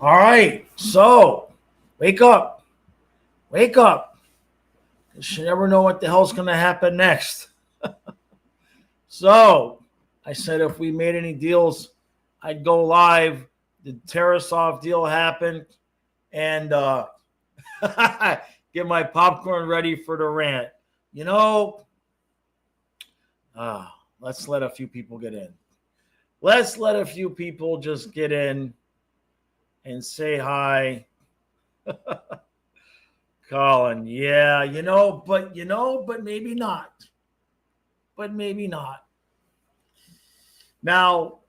All right. So, wake up. Wake up. You never know what the hell's going to happen next. So, I said if we made any deals, I'd go live. The Terasoff deal happened. And get my popcorn ready for the rant. You know, let's let a few people get in. Let's let a few people just get in and say hi. Colin, yeah, but maybe not. But maybe not. Now,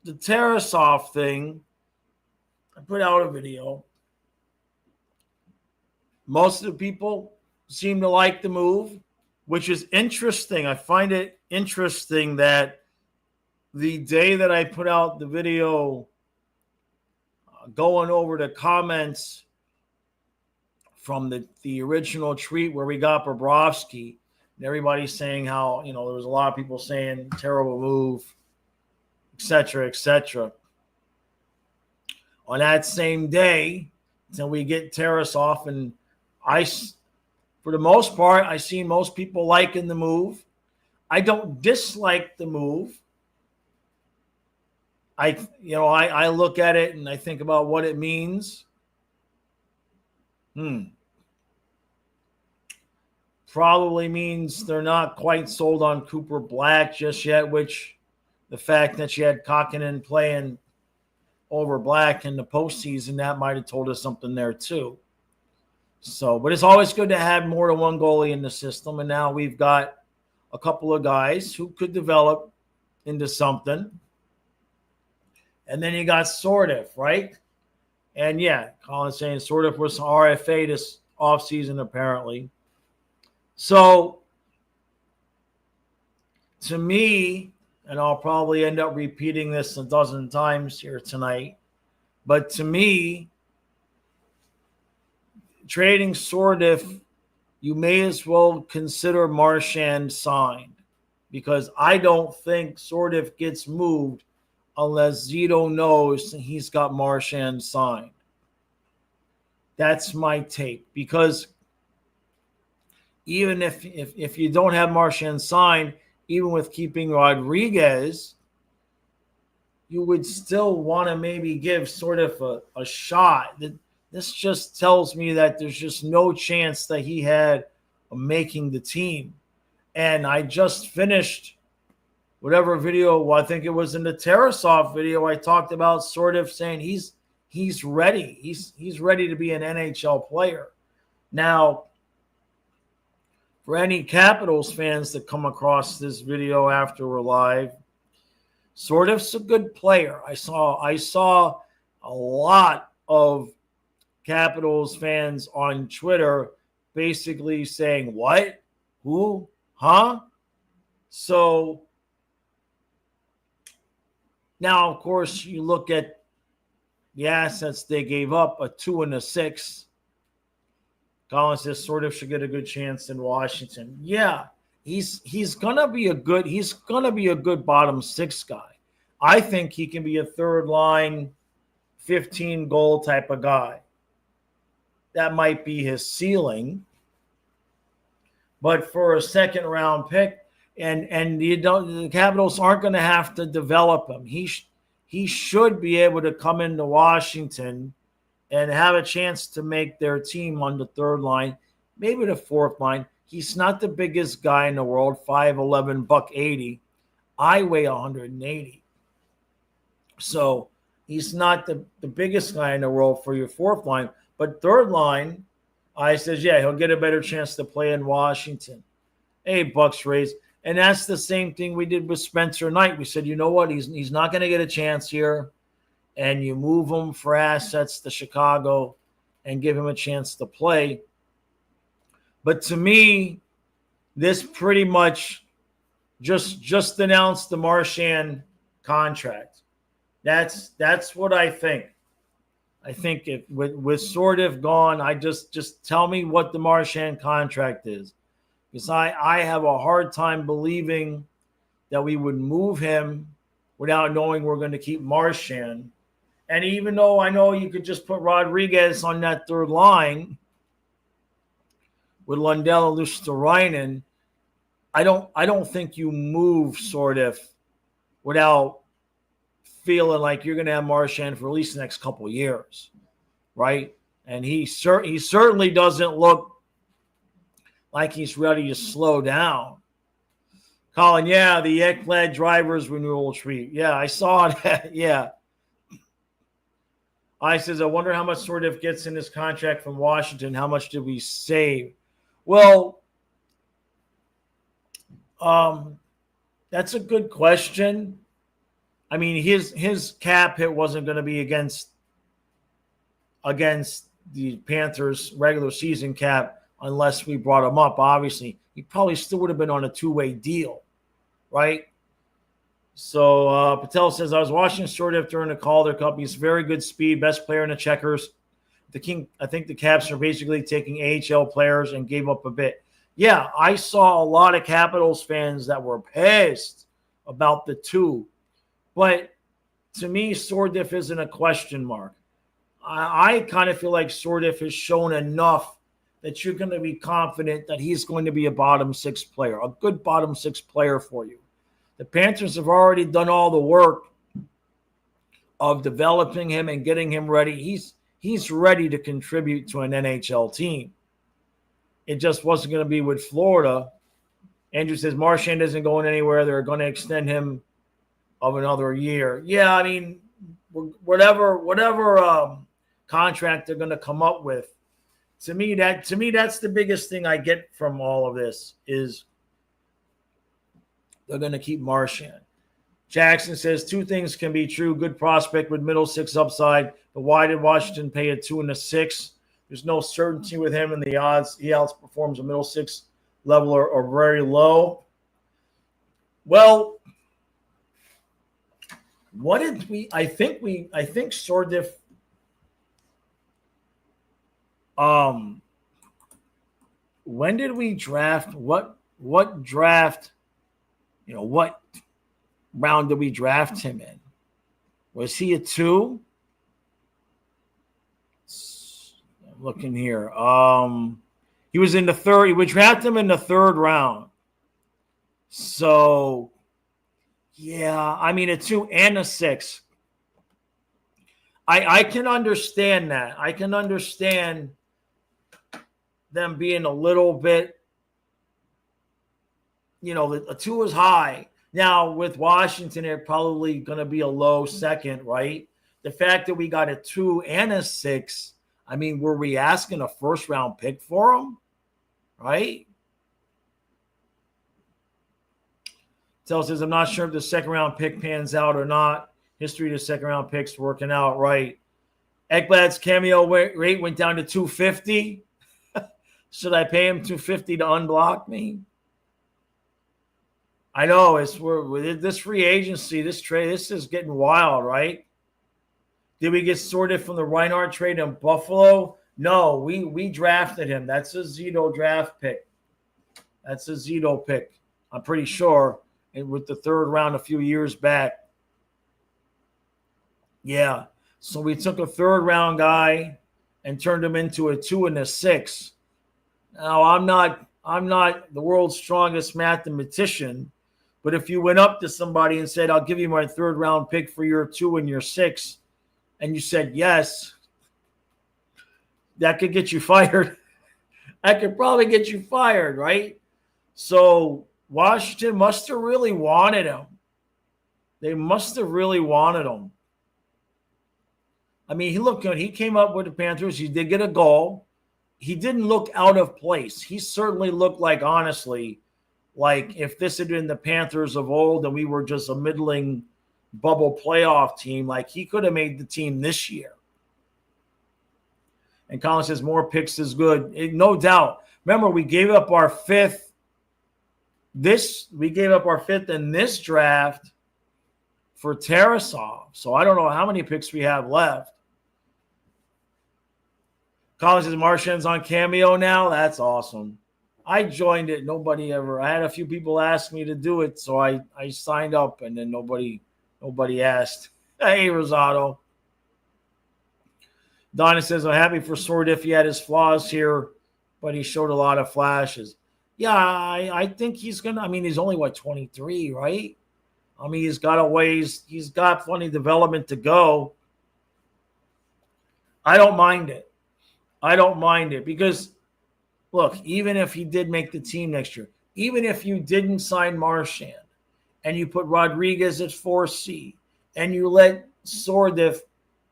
the Terasoff thing, I put out a video. Most of the people seem to like the move, which is interesting. I find it interesting that the day that I put out the video going over the comments from the original tweet where we got Bobrovsky, and everybody's saying how, there was a lot of people saying terrible move, etc., etc. On that same day, until we get Terasoff, and for the most part, I see most people liking the move. I don't dislike the move. I look at it and I think about what it means. Probably means they're not quite sold on Cooper Black just yet, which the fact that you had Kokkonen playing over Black in the postseason, that might have told us something there too. So, but it's always good to have more than one goalie in the system. And now we've got a couple of guys who could develop into something. And then you got Sourdif, right? And yeah, Colin's saying Sourdif was RFA this offseason, apparently. So, to me, and I'll probably end up repeating this a dozen times here tonight, but to me, trading Sourdif, you may as well consider Marchand signed, because I don't think Sourdif gets moved unless Zito knows he's got Marchand signed. That's my take, because even if you don't have Marchand signed, even with keeping Rodriguez, you would still want to maybe give Sourdif a shot. This just tells me that there's just no chance that he had of making the team. And I just finished whatever video, I think it was in the Terasoff video, I talked about Sourdif saying he's ready. He's ready to be an NHL player. Now, for any Capitals fans that come across this video after we're live, Sourdif's a good player. I saw a lot of Capitals fans on Twitter basically saying, what? Who? Huh? So now, of course, you look at the assets they gave up, a 2 and a 6. Colin says Sourdif should get a good chance in Washington. Yeah, he's gonna be a good bottom 6 guy. I think he can be a third line, 15 goal type of guy. That might be his ceiling. But for a second round pick, and the Capitals aren't going to have to develop him. He should be able to come into Washington and have a chance to make their team on the third line, maybe the fourth line. He's not the biggest guy in the world, 5'11", $180. I weigh 180. So he's not the biggest guy in the world for your fourth line. But third line, I says, yeah, he'll get a better chance to play in Washington. Hey, Bucks Rays. And that's the same thing we did with Spencer Knight. We said, you know what? He's not going to get a chance here. And you move him for assets to Chicago and give him a chance to play. But to me, this pretty much just announced the Marchand contract. That's what I think. I think with Sourdif gone, just tell me what the Marchand contract is. Because I have a hard time believing that we would move him without knowing we're going to keep Marchand. And even though I know you could just put Rodriguez on that third line with Lundell and Luosterainen, I don't think you move Sourdif without feeling like you're going to have Marchand for at least the next couple of years, right? And he certainly doesn't look like he's ready to slow down. Colin, yeah, the Ekblad drivers renewal treat. Yeah, I saw that. Yeah. I says, I wonder how much Sourdif gets in his contract from Washington. How much did we save? Well, that's a good question. I mean, his cap hit wasn't going to be against the Panthers' regular season cap unless we brought him up. Obviously, he probably still would have been on a two-way deal, right? So Patel says, I was watching Sourdif during the Calder Cup. He's very good speed, best player in the checkers. I think the Caps are basically taking AHL players and gave up a bit. Yeah, I saw a lot of Capitals fans that were pissed about the two. But to me, Sourdif isn't a question mark. I kind of feel like Sourdif has shown enough that you're going to be confident that he's going to be a bottom six player, a good bottom six player for you. The Panthers have already done all the work of developing him and getting him ready. He's ready to contribute to an NHL team. It just wasn't going to be with Florida. Andrew says Marchand isn't going anywhere. They're going to extend him of another year. Yeah, I mean, whatever contract they're going to come up with. To me, that's the biggest thing I get from all of this is they're going to keep Marchand. Jackson says two things can be true. Good prospect with middle six upside, but why did Washington pay a 2 and a 6? There's no certainty with him, and the odds he outperforms a middle six level are very low. Well, what did we? I think Sourdif. When did we draft? What draft? You know, what round did we draft him in? Was he a 2? I'm looking here. He was in the 3rd. We drafted him in the 3rd round. So, yeah, I mean, a 2 and a 6. I can understand that. I can understand them being a little bit, you know, a 2 is high. Now, with Washington, they're probably going to be a low second, right? The fact that we got a 2 and a 6, I mean, were we asking a first-round pick for him, right? Tell says, I'm not sure if the second-round pick pans out or not. History of the second-round picks working out right. Ekblad's cameo rate went down to $250. Should I pay him $250 to unblock me? I know with this free agency, this trade, this is getting wild, right? Did we get sorted from the Reinhardt trade in Buffalo? No, we drafted him. That's a Zito draft pick. That's a Zito pick. I'm pretty sure. And with the 3rd round a few years back. Yeah. So we took a 3rd round guy and turned him into a 2 and a 6. Now I'm not the world's strongest mathematician, but if you went up to somebody and said, I'll give you my 3rd round pick for your 2 and your 6, and you said yes, that could get you fired. That could probably get you fired, right? So Washington must have really wanted him. They must have really wanted him. I mean, he looked good. He came up with the Panthers. He did get a goal. He didn't look out of place. He certainly looked like, honestly, like if this had been the Panthers of old and we were just a middling bubble playoff team, like he could have made the team this year. And Colin says more picks is good. No doubt. Remember, we gave up our 5th. We gave up our 5th in this draft for Terasoff. So I don't know how many picks we have left. Colin says Marchand's on Cameo now. That's awesome. I joined it. I had a few people ask me to do it, so I signed up, and then nobody asked. Hey, Rosado. Donna says, I'm happy for Sourdif. He had his flaws here, but he showed a lot of flashes. Yeah, I think he's going to, I mean, he's only, 23, right? I mean, he's got a ways, he's got plenty of development to go. I don't mind it. Because, look, even if he did make the team next year, even if you didn't sign Marchand and you put Rodriguez at 4C and you let Sourdif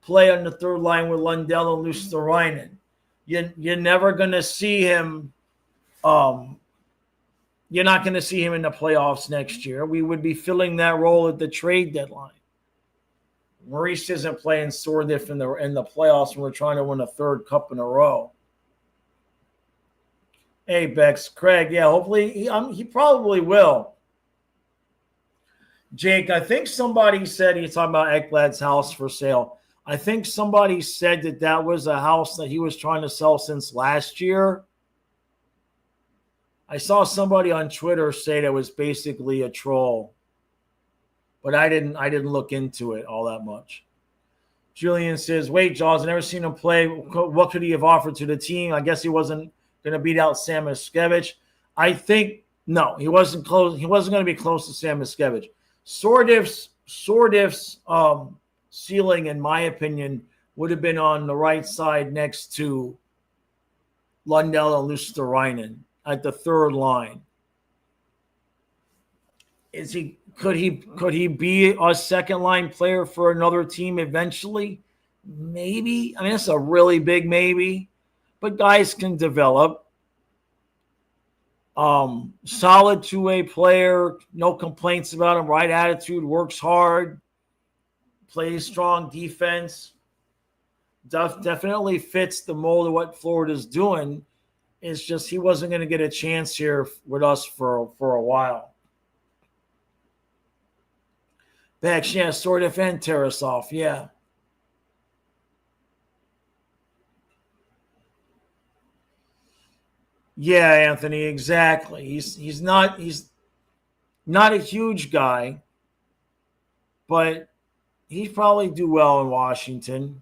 play on the third line with Lundell and Luosterainen, you're never going to see him. You're not going to see him in the playoffs next year. We would be filling that role at the trade deadline. Maurice isn't playing Sourdif in the playoffs when we're trying to win a third cup in a row. Hey, Bex, Craig, yeah, hopefully he probably will. Jake, I think somebody said he's talking about Ekblad's house for sale. I think somebody said that was a house that he was trying to sell since last year. I saw somebody on Twitter say that was basically a troll, but I didn't look into it all that much. Julian says, wait, Jaws, I never seen him play. What could he have offered to the team? I guess he wasn't going to beat out Sam Miskevich. I think, no, he wasn't close. He wasn't going to be close to Sam Miskevich. Sourdif's ceiling, in my opinion, would have been on the right side next to Lundell and Luosterainen at the third line. Could he be a second line player for another team eventually? Maybe. I mean, that's a really big maybe, but guys can develop. Solid two-way player, no complaints about him, right attitude, works hard, plays strong defense. Definitely fits the mold of what Florida's doing. It's just he wasn't going to get a chance here with us for a while. Bex, yeah, Sourdif and Terasoff, yeah. Yeah, Anthony, exactly. He's not a huge guy, but he'd probably do well in Washington.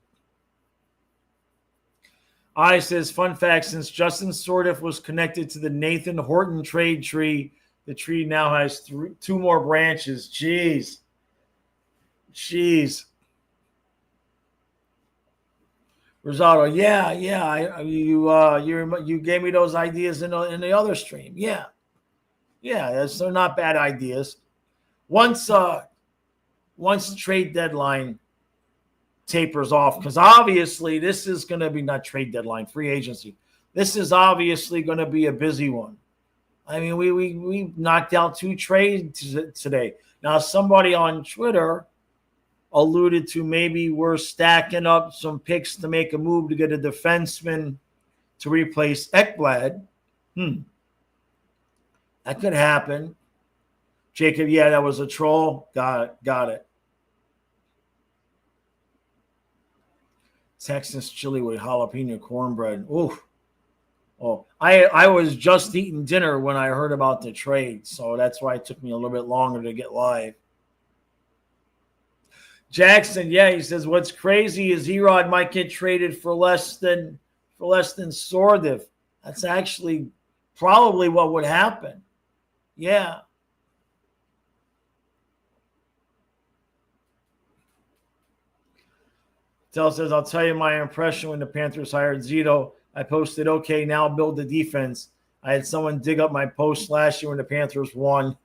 I says, fun fact, since Justin Sourdif was connected to the Nathan Horton trade tree, the tree now has two more branches. Jeez. Rosado, yeah. You gave me those ideas in the other stream. Yeah, they're not bad ideas. Once the trade deadline tapers off, because obviously this is going to be not trade deadline, free agency. This is obviously going to be a busy one. I mean, we knocked out 2 trades today. Now, somebody on Twitter alluded to maybe we're stacking up some picks to make a move to get a defenseman to replace Ekblad. That could happen. Jacob, yeah, that was a troll. Got it. Texas chili with jalapeno cornbread. Ooh. Oh, I was just eating dinner when I heard about the trade, so that's why it took me a little bit longer to get live. Jackson, yeah, he says what's crazy is Erod might get traded for less than Sourdif. That's actually probably what would happen. Yeah. Tell says, I'll tell you my impression when the Panthers hired Zito. I posted, okay, now build the defense. I had someone dig up my post last year when the Panthers won.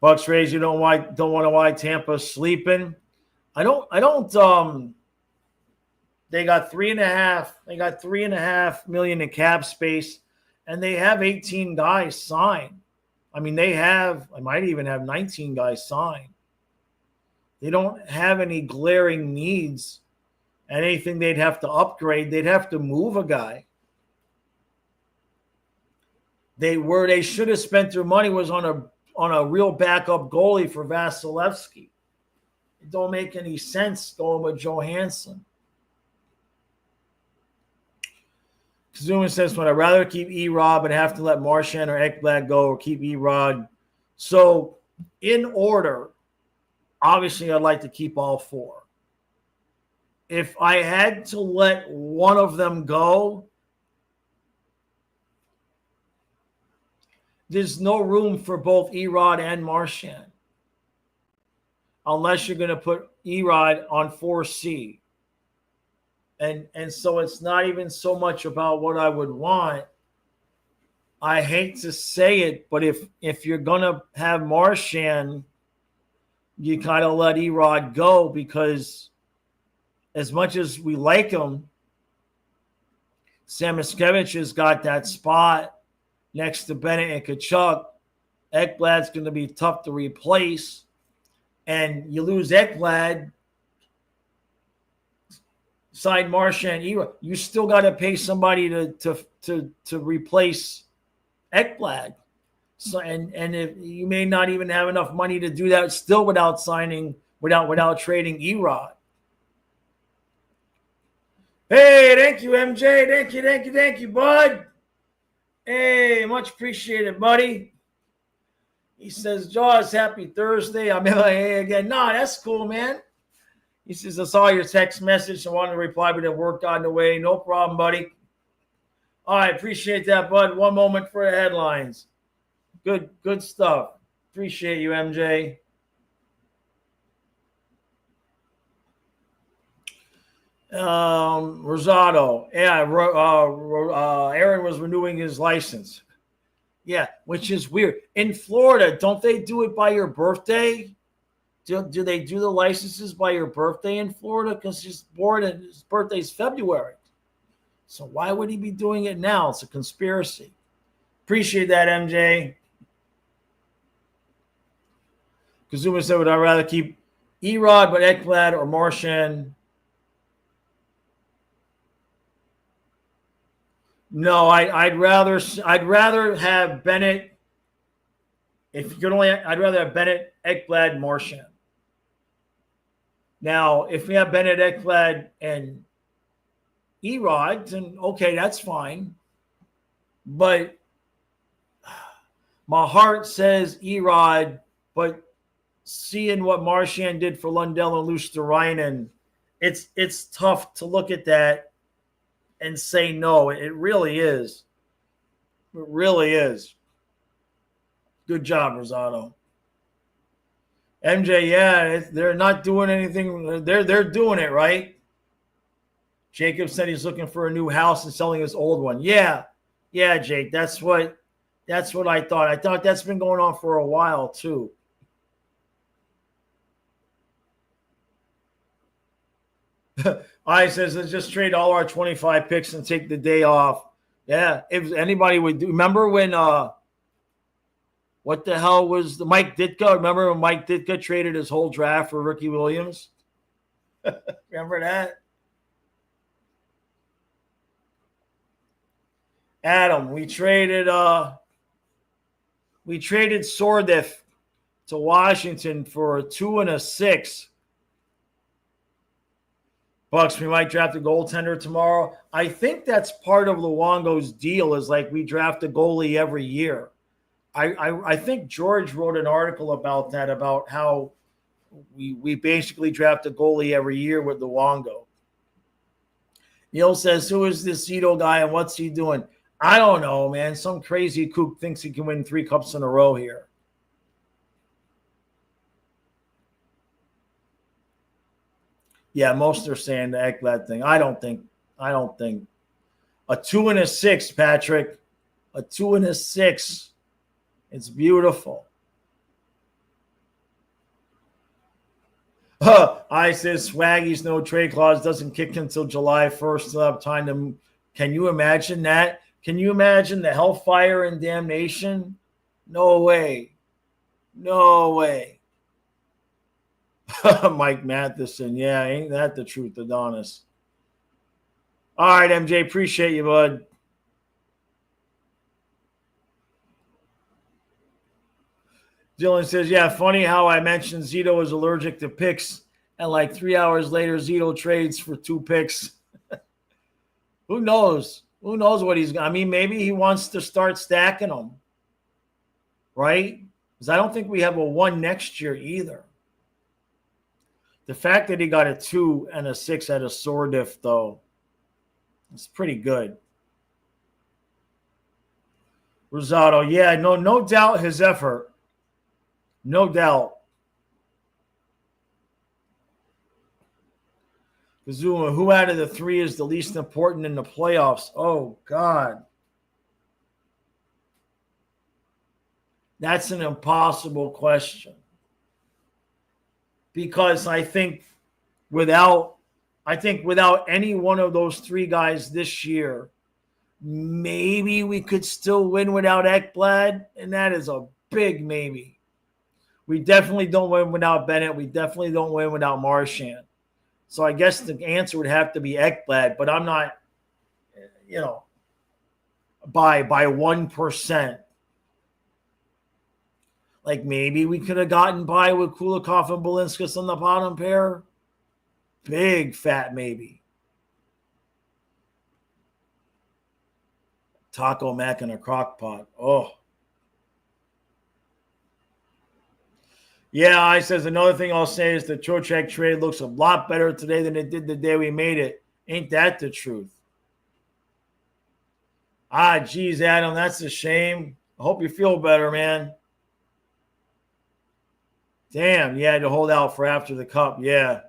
Bucks Rays, you don't want to why Tampa's sleeping. I don't they got $3.5 million in cap space, and they have 18 guys signed. I mean, I might even have 19 guys signed. They don't have any glaring needs, anything they'd have to upgrade. They'd have to move a guy. They should have spent their money was on a real backup goalie for Vasilevsky. It don't make any sense going with Johansson. Kazuma says, would I rather keep Erod and have to let Marchand or Ekblad go, or keep Erod? So, in order, obviously I'd like to keep all 4. If I had to let one of them go, there's no room for both Erod and Marchand. Unless you're going to put Erod on 4C. And so it's not even so much about what I would want. I hate to say it, but if you're going to have Marchand, you kind of let Erod go, because as much as we like him, Samoskevich has got that spot next to Bennett and Tkachuk. Ekblad's going to be tough to replace. And you lose Ekblad, sign Marchand, Erod, you still got to pay somebody to replace Ekblad. So and if you may not even have enough money to do that still without trading Erod. Hey, thank you, MJ. Thank you, bud. Hey, much appreciated, buddy. He says, Jaws, happy Thursday. I'm MIA again. No, that's cool, man. He says, I saw your text message. I wanted to reply, but it worked on the way. No problem, buddy. All right, appreciate that, bud. One moment for the headlines. Good stuff. Appreciate you, MJ. Rosado. Yeah, Aaron was renewing his license. Yeah, which is weird. In Florida, don't they do it by your birthday? Do they do the licenses by your birthday in Florida? Because he's born and his birthday's February. So why would he be doing it now? It's a conspiracy. Appreciate that, MJ. Kazuma said, would I rather keep Erod, but Ekblad or Marchand? No, I'd rather have Bennett. If you could only, I'd rather have Bennett, Ekblad, Marchand. Now, if we have Bennett, Ekblad, and Erod, then okay, that's fine. But my heart says Erod, but seeing what Marchand did for Lundell and Luosterainen, it's tough to look at that and say no. It really is. It really is. Good job, Rosado. MJ, yeah, they're not doing anything. They're doing it, right? Jacob said he's looking for a new house and selling his old one. Yeah, Jake, that's what I thought. I thought that's been going on for a while too. I says, let's just trade all our 25 picks and take the day off. Yeah, if anybody would do. Remember when what the hell was the Mike Ditka? Remember when Mike Ditka traded his whole draft for Ricky Williams? Remember that? Adam, we traded Sourdif to Washington for a 2 and a 6. Bucks, we might draft a goaltender tomorrow. I think that's part of Luongo's deal, is like we draft a goalie every year. I think George wrote an article about that, about how we basically draft a goalie every year with Luongo. Neil says, who is this Zito guy and what's he doing? I don't know, man. Some crazy kook thinks he can win 3 cups in a row here. Yeah, most are saying the Ekblad thing. I don't think. A 2 and a 6, Patrick. A 2 and a 6. It's beautiful. I says Swaggy's no trade clause doesn't kick until July 1st. They'll have time to. Can you imagine that? Can you imagine the hellfire and damnation? No way. No way. Mike Matheson. Yeah, ain't that the truth, Adonis? All right, MJ. Appreciate you, bud. Dylan says, yeah, funny how I mentioned Zito is allergic to picks, and like 3 hours later, Zito trades for 2 picks. Who knows? Who knows what he's going to – I mean, maybe he wants to start stacking them, right? Because I don't think we have a 1 next year either. The fact that he got a 2 and a 6 out of Sourdif, though, it's pretty good. Rosado, yeah, no doubt his effort. No doubt. Kazuma, who out of the 3 is the least important in the playoffs? Oh, God. That's an impossible question. Because I think without any one of those 3 guys this year, maybe we could still win without Ekblad, and that is a big maybe. We definitely don't win without Bennett. We definitely don't win without Marchand. So I guess the answer would have to be Ekblad, but I'm not, by 1%. Like maybe we could have gotten by with Kulikov and Belinskas on the bottom pair. Big fat maybe. Taco Mac in a crock pot. Oh. Yeah, I says another thing I'll say is the Trocheck trade looks a lot better today than it did the day we made it. Ain't that the truth? Geez, Adam, that's a shame. I hope you feel better, man. Damn, you had to hold out for after the cup. Yeah.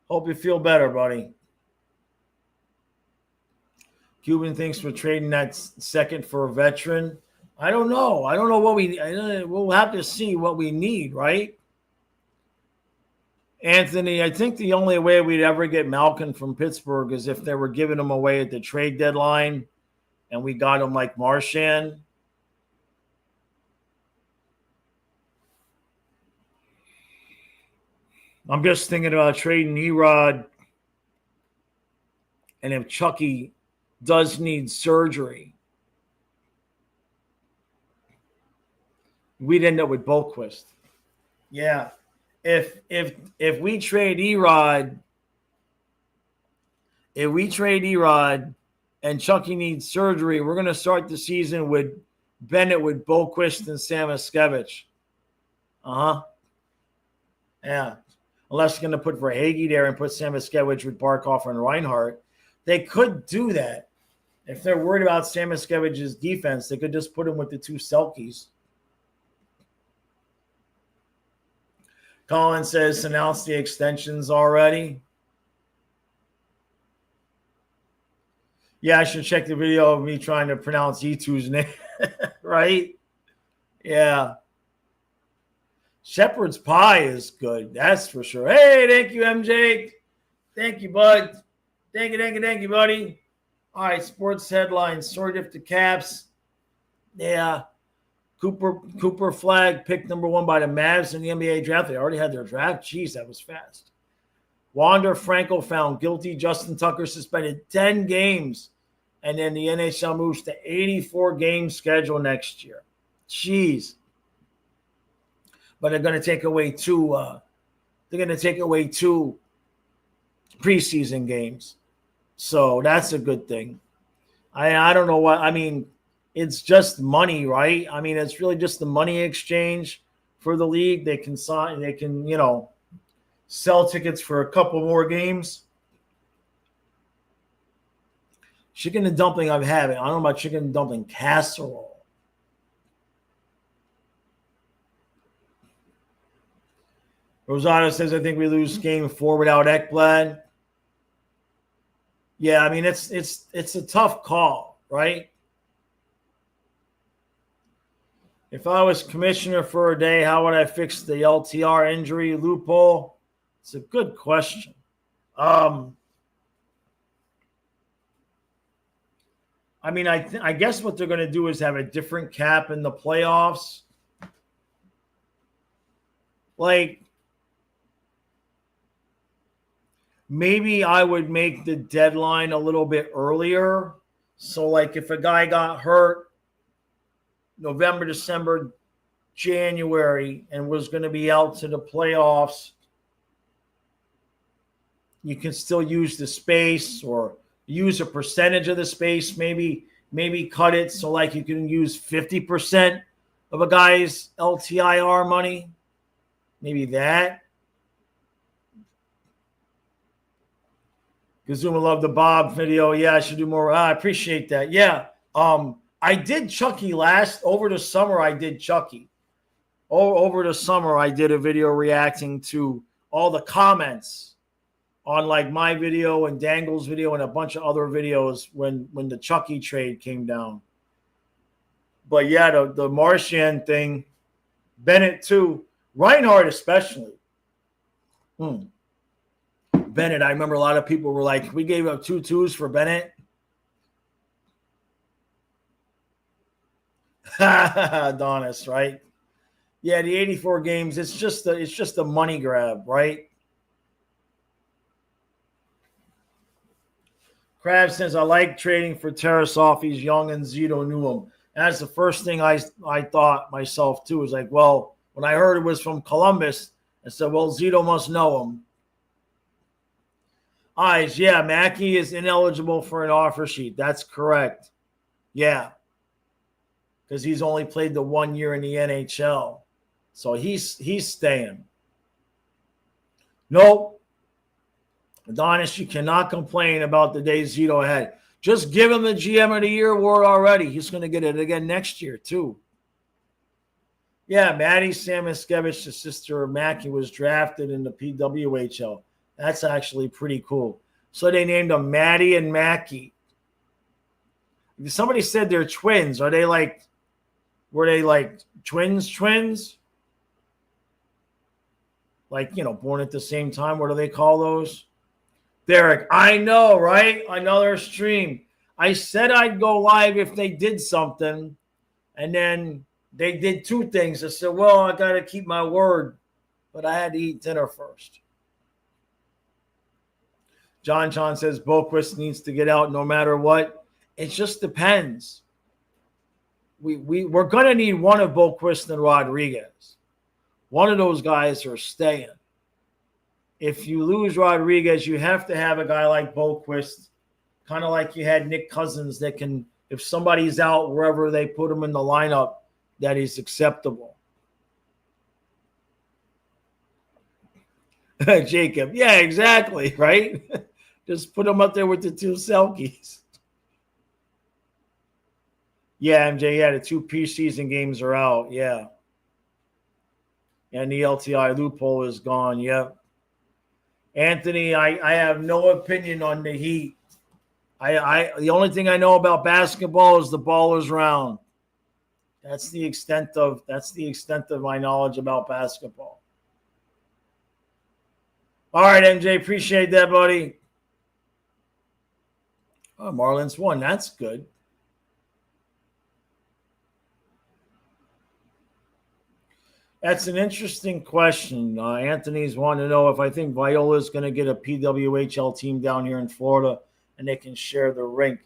Hope you feel better, buddy. Cuban thinks we're trading that second for a veteran. I don't know. I don't know what we'll have to see what we need, right? Anthony, I think the only way we'd ever get Malkin from Pittsburgh is if they were giving him away at the trade deadline and we got him like Marchand. I'm just thinking about trading Erod, and if Chucky does need surgery, we'd end up with Boquist. Yeah. If we trade Erod, and Chucky needs surgery, we're going to start the season with Bennett with Boquist and Samoskevich. Yeah. Unless you're going to put Verhaeghe there and put Samoskevich with Barkov and Reinhart. They could do that. If they're worried about Samoskevich's defense, they could just put him with the 2 Selkies. Colin says, announce the extensions already. Yeah, I should check the video of me trying to pronounce E2's name, right? Yeah. Shepherd's pie is good. That's for sure. Hey, thank you, MJ. Thank you, bud. Thank you, buddy. All right, sports headlines. Sourdif to Caps. Yeah. Cooper Flag picked number 1 by the Mavs in the NBA draft. They already had their draft. Jeez, that was fast. Wander Franco found guilty. Justin Tucker suspended 10 games. And then the NHL moves to 84-game schedule next year. Jeez. But they're going to take away 2 preseason games. So that's a good thing. I don't know what – I mean, it's just money, right? I mean, it's really just the money exchange for the league. They can sell tickets for a couple more games. Chicken and dumpling I'm having. I don't know about chicken and dumpling casserole. Rosado says, I think we lose game 4 without Ekblad. Yeah, I mean, it's a tough call, right? If I was commissioner for a day, how would I fix the LTR injury loophole? It's a good question. I mean, I guess what they're going to do is have a different cap in the playoffs. Like, maybe I would make the deadline a little bit earlier. So, like, if a guy got hurt November, December, January, and was going to be out to the playoffs, you can still use the space or use a percentage of the space, maybe cut it so like you can use 50% of a guy's LTIR money. Maybe that. Kazuma loved the Bob video. Yeah, I should do more. I appreciate that. Yeah. I did Chucky over the summer. I did Chucky. Over the summer, I did a video reacting to all the comments on like my video and Dangle's video and a bunch of other videos when the Chucky trade came down. But yeah, the Marchand thing, Bennett too, Reinhardt especially. Bennett, I remember a lot of people were like, we gave up 2 2s for Bennett. Adonis, right? Yeah, the 84 games, it's just a money grab, right? Krabs says, I like trading for Terasoff. He's young and Zito knew him. And that's the first thing I thought myself, too. Was like, well, when I heard it was from Columbus, I said, well, Zito must know him. Eyes, yeah, Mackey is ineligible for an offer sheet. That's correct. Yeah. Because he's only played the 1 year in the NHL. So he's staying. Nope. Adonis, you cannot complain about the days Zito had. Just give him the GM of the Year award already. He's going to get it again next year, too. Yeah, Maddie Samoskevich, the sister of Mackey, was drafted in the PWHL. That's actually pretty cool. So they named them Maddie and Mackey. Somebody said they're twins. Were they like twins? Like, born at the same time. What do they call those? Derek, I know, right? Another stream. I said I'd go live if they did something, and then they did 2 things. I said, well, I got to keep my word, but I had to eat dinner first. John says Boquist needs to get out no matter what. It just depends. We're going to need one of Boquist and Rodriguez. One of those guys are staying. If you lose Rodriguez, you have to have a guy like Boquist, kind of like you had Nick Cousins, that can, if somebody's out wherever they put him in the lineup, that is acceptable. Jacob, yeah, exactly, right? Just put him up there with the 2 Selkies. Yeah, MJ, yeah, the 2 preseason games are out, yeah. And the LTI loophole is gone, yep. Anthony, I have no opinion on the Heat. The only thing I know about basketball is the ball is round. That's the extent of my knowledge about basketball. All right, MJ, appreciate that, buddy. Oh, Marlins won. That's good. That's an interesting question. Anthony's wanting to know if I think Viola is going to get a PWHL team down here in Florida and they can share the rink.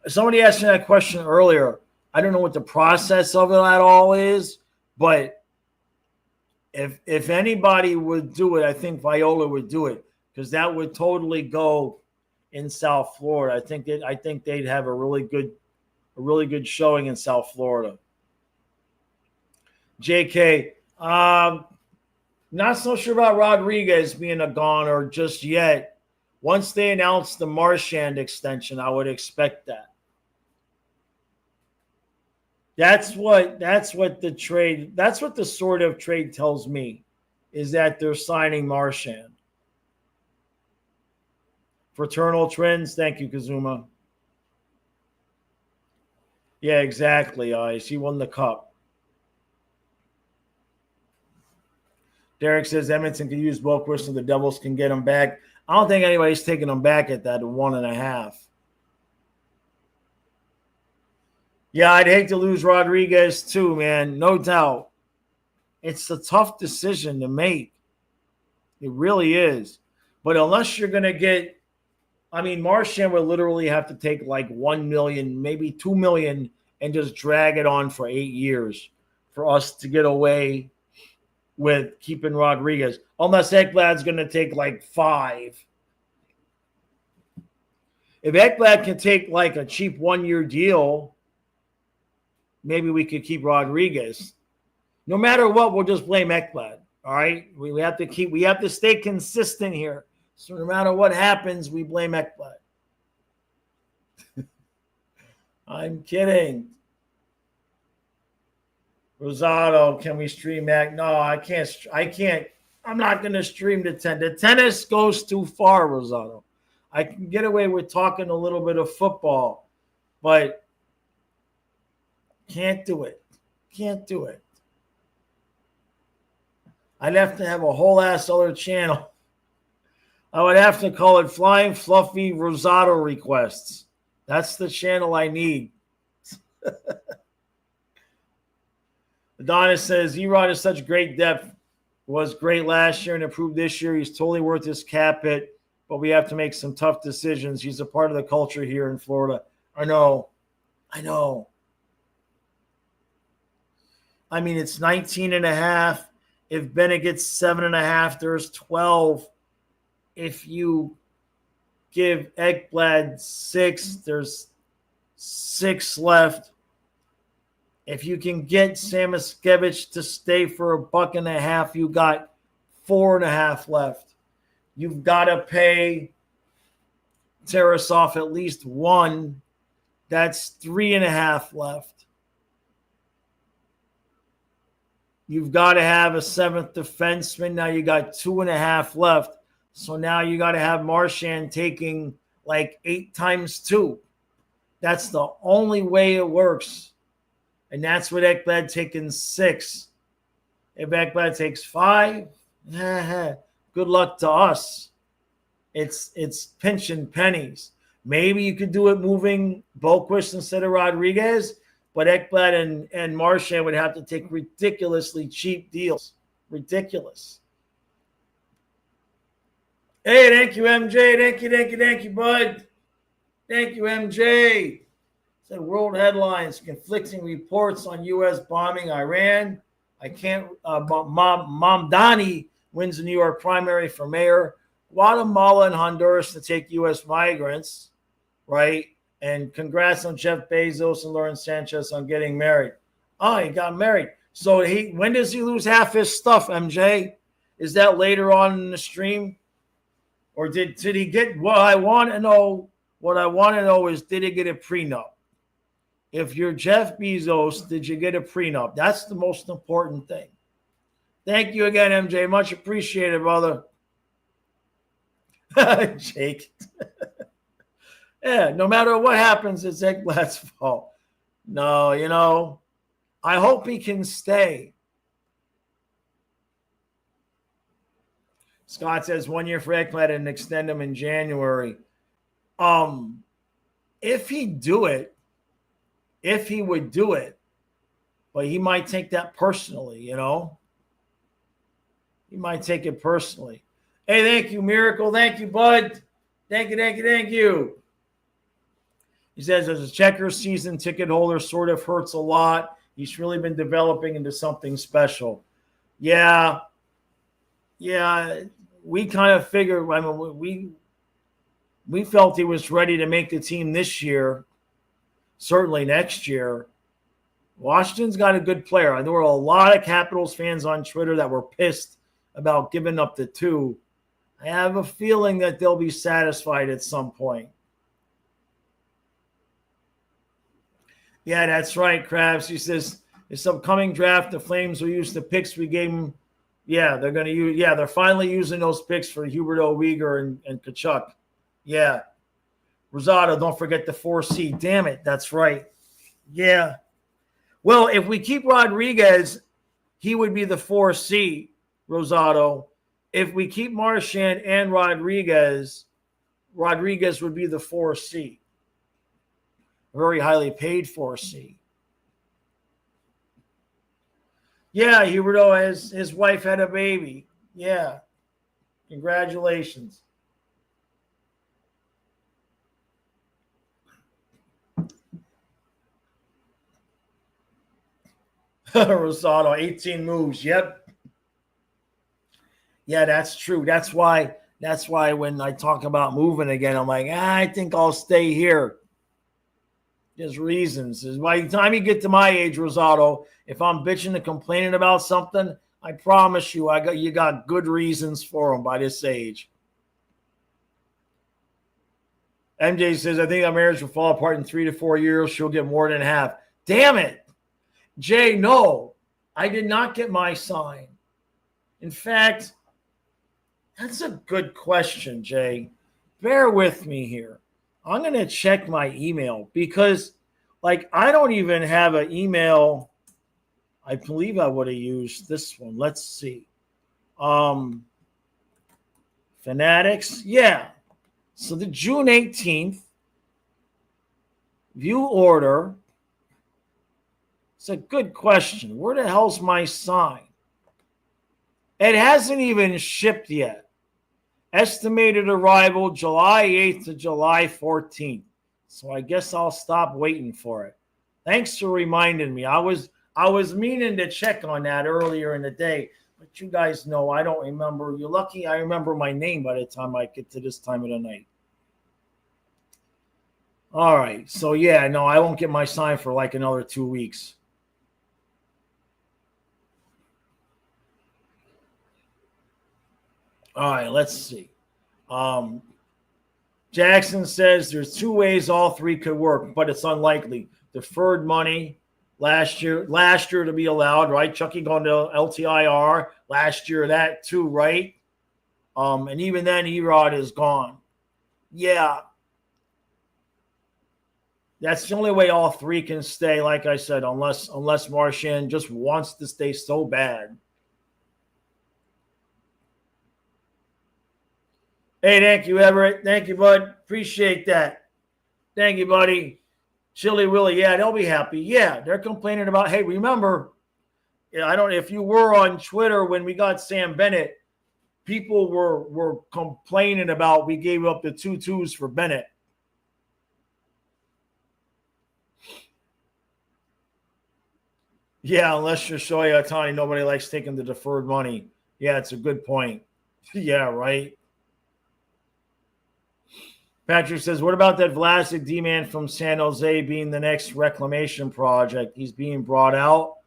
Somebody asked me that question earlier. I don't know what the process of it at all is, but if anybody would do it, I think Viola would do it, because that would totally go in South Florida. I think they'd have a really good showing in South Florida. JK, not so sure about Rodriguez being a goner just yet. Once they announce the Marchand extension, I would expect that. That's what the Sourdif trade tells me, is that they're signing Marchand. Fraternal Trends, thank you, Kazuma. Yeah, exactly, Ice. He won the cup. Derek says Edmonton can use Boquist so the Devils can get him back. I don't think anybody's taking him back at that 1.5. Yeah, I'd hate to lose Rodriguez too, man. No doubt. It's a tough decision to make. It really is. But unless you're going to get – Marchand would literally have to take like $1 million, maybe $2 million, and just drag it on for 8 years for us to get away with keeping Rodriguez, unless Ekblad's going to take like 5. If Ekblad can take like a cheap 1-year deal, maybe we could keep Rodriguez. No matter what, we'll just blame Ekblad. All right, we have to stay consistent here. So no matter what happens, we blame Ekblad. I'm kidding. Rosado, can we stream that? No, I can't. I'm not going to stream the tennis. The tennis goes too far, Rosado. I can get away with talking a little bit of football, but can't do it. Can't do it. I'd have to have a whole ass other channel. I would have to call it Flying Fluffy Rosado Requests. That's the channel I need. Adonis says, Erod is such great depth. Was great last year and improved this year. He's totally worth his cap hit, but we have to make some tough decisions. He's a part of the culture here in Florida. I know. I mean, it's 19.5. If Bennett gets 7.5, there's 12. If you give Ekblad 6, there's 6 left. If you can get Samoskevich to stay for $1.50, you got 4.5 left. You've got to pay Terasoff at least 1. That's 3.5 left. You've got to have a 7th defenseman. Now you got 2.5 left. So now you got to have Marchand taking like 8 times 2. That's the only way it works. And that's what Ekblad taking 6. If Ekblad takes 5, good luck to us. It's pinching pennies. Maybe you could do it moving Boquist instead of Rodriguez, but Ekblad and Marchand would have to take ridiculously cheap deals. Ridiculous. Hey, thank you, MJ. Thank you, bud. Thank you, MJ. Said world headlines, conflicting reports on U.S. bombing Iran. I can't. Mamdani wins the New York primary for mayor. Guatemala and Honduras to take U.S. migrants, right? And congrats on Jeff Bezos and Lauren Sanchez on getting married. Oh, he got married. So when does he lose half his stuff, MJ? Is that later on in the stream? Or did he get what I want to know? What I want to know is, did he get a prenup? If you're Jeff Bezos, did you get a prenup? That's the most important thing. Thank you again, MJ. Much appreciated, brother. Jake. Yeah, no matter what happens, it's Ekblad's fault. No, I hope he can stay. Scott says 1 year for Ekblad and extend him in January. If he would do it, but he might take that personally, He might take it personally. Hey, thank you, Miracle. Thank you, bud. Thank you. He says, as a Checkers season ticket holder, Sourdif hurts a lot. He's really been developing into something special. Yeah, we kind of figured, we felt he was ready to make the team this year, certainly next year. Washington's got a good player. There were a lot of Capitals fans on Twitter that were pissed about giving up the 2. I have a feeling that they'll be satisfied at some point. Yeah, that's right, Krabs. He says, this upcoming draft, the Flames will use the picks we gave them. Yeah, they're going to use. Yeah, they're finally using those picks for Huberdeau, Uyghur, and Kachuk. Yeah. Rosado, don't forget the 4C. Damn it, that's right. Yeah. Well, if we keep Rodriguez, he would be the 4C, Rosado. If we keep Marchand and Rodriguez would be the 4C. Very highly paid 4C. Yeah, Huberdeau, his wife had a baby. Yeah. Congratulations. Rosado, 18 moves. Yep. Yeah, that's true. That's why when I talk about moving again, I'm like, I think I'll stay here. There's reasons. By the time you get to my age, Rosado, if I'm bitching and complaining about something, I promise you, you got good reasons for them by this age. MJ says, I think our marriage will fall apart in 3 to 4 years. She'll get more than half. Damn it. Jay, no, I did not get my sign. In fact, that's a good question, Jay. Bear with me here. I'm going to check my email because, I don't even have an email. I believe I would have used this one. Let's see. Fanatics. Yeah. So the June 18th, view order. It's a good question. Where the hell's my sign? It hasn't even shipped yet. Estimated arrival July 8th to July 14th. So I guess I'll stop waiting for it. Thanks for reminding me. I was meaning to check on that earlier in the day, but you guys know I don't remember. You're lucky I remember my name by the time I get to this time of the night. All right. So yeah, no, I won't get my sign for another 2 weeks. All right, let's see. Jackson says there's 2 ways all 3 could work, but it's unlikely. Deferred money last year to be allowed, right? Chucky going to LTIR last year, that too, right? And even then, Erod is gone. Yeah. That's the only way all 3 can stay, like I said, unless Marchand just wants to stay so bad. Hey, thank you, Everett. Thank you, bud. Appreciate that. Thank you, buddy. Chili Willie, yeah, they'll be happy. Yeah, they're complaining about, hey, remember, I don't know if you were on Twitter when we got Sam Bennett, people were complaining about we gave up the 2-2s for Bennett. Yeah, unless you're Shohei Ohtani, nobody likes taking the deferred money. Yeah, it's a good point. Yeah, right. Patrick says, what about that Vlasic D-man from San Jose being the next reclamation project? He's being brought out.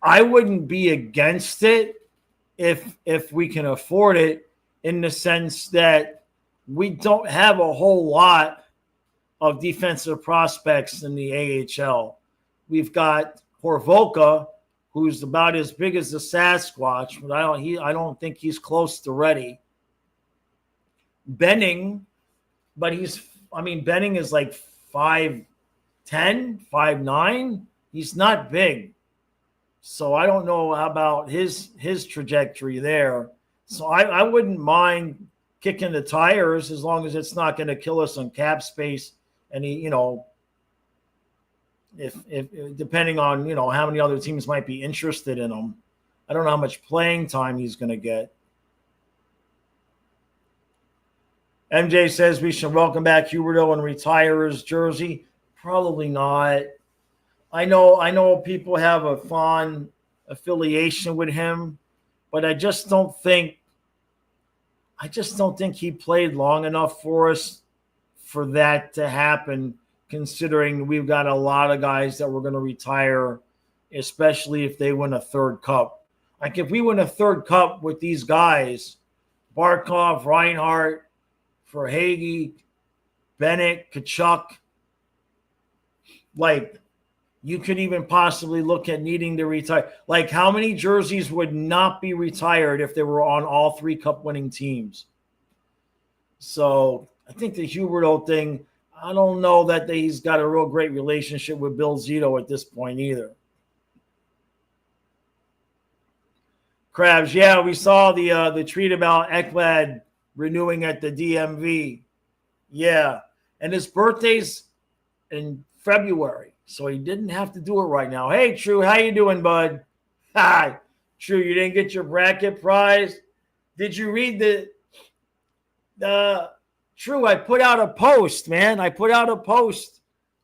I wouldn't be against it if we can afford it, in the sense that we don't have a whole lot of defensive prospects in the AHL. We've got Horvolka, who's about as big as the Sasquatch, but I don't think he's close to ready. Benning, but Benning is 5'10", 5'9". He's not big. So I don't know about his trajectory there. So I wouldn't mind kicking the tires as long as it's not going to kill us on cap space. And if depending on, how many other teams might be interested in him. I don't know how much playing time he's going to get. MJ says we should welcome back Huberdeau and retire his jersey. Probably not. I know people have a fond affiliation with him, but I just don't think he played long enough for us for that to happen, considering we've got a lot of guys that we're going to retire, especially if they win a third cup. If we win a third cup with these guys, Barkov, Reinhart, Verhaeghe, Bennett, Tkachuk, you could even possibly look at needing to retire. How many jerseys would not be retired if they were on all 3 cup-winning teams? So I think the Huberdeau thing, I don't know that he's got a real great relationship with Bill Zito at this point either. Krabs, yeah, we saw the tweet about Ekblad renewing at the DMV. Yeah. And his birthday's in February, so he didn't have to do it right now. Hey, True, how you doing, bud? Hi. True, you didn't get your bracket prize? Did you read the True, I put out a post, man. I put out a post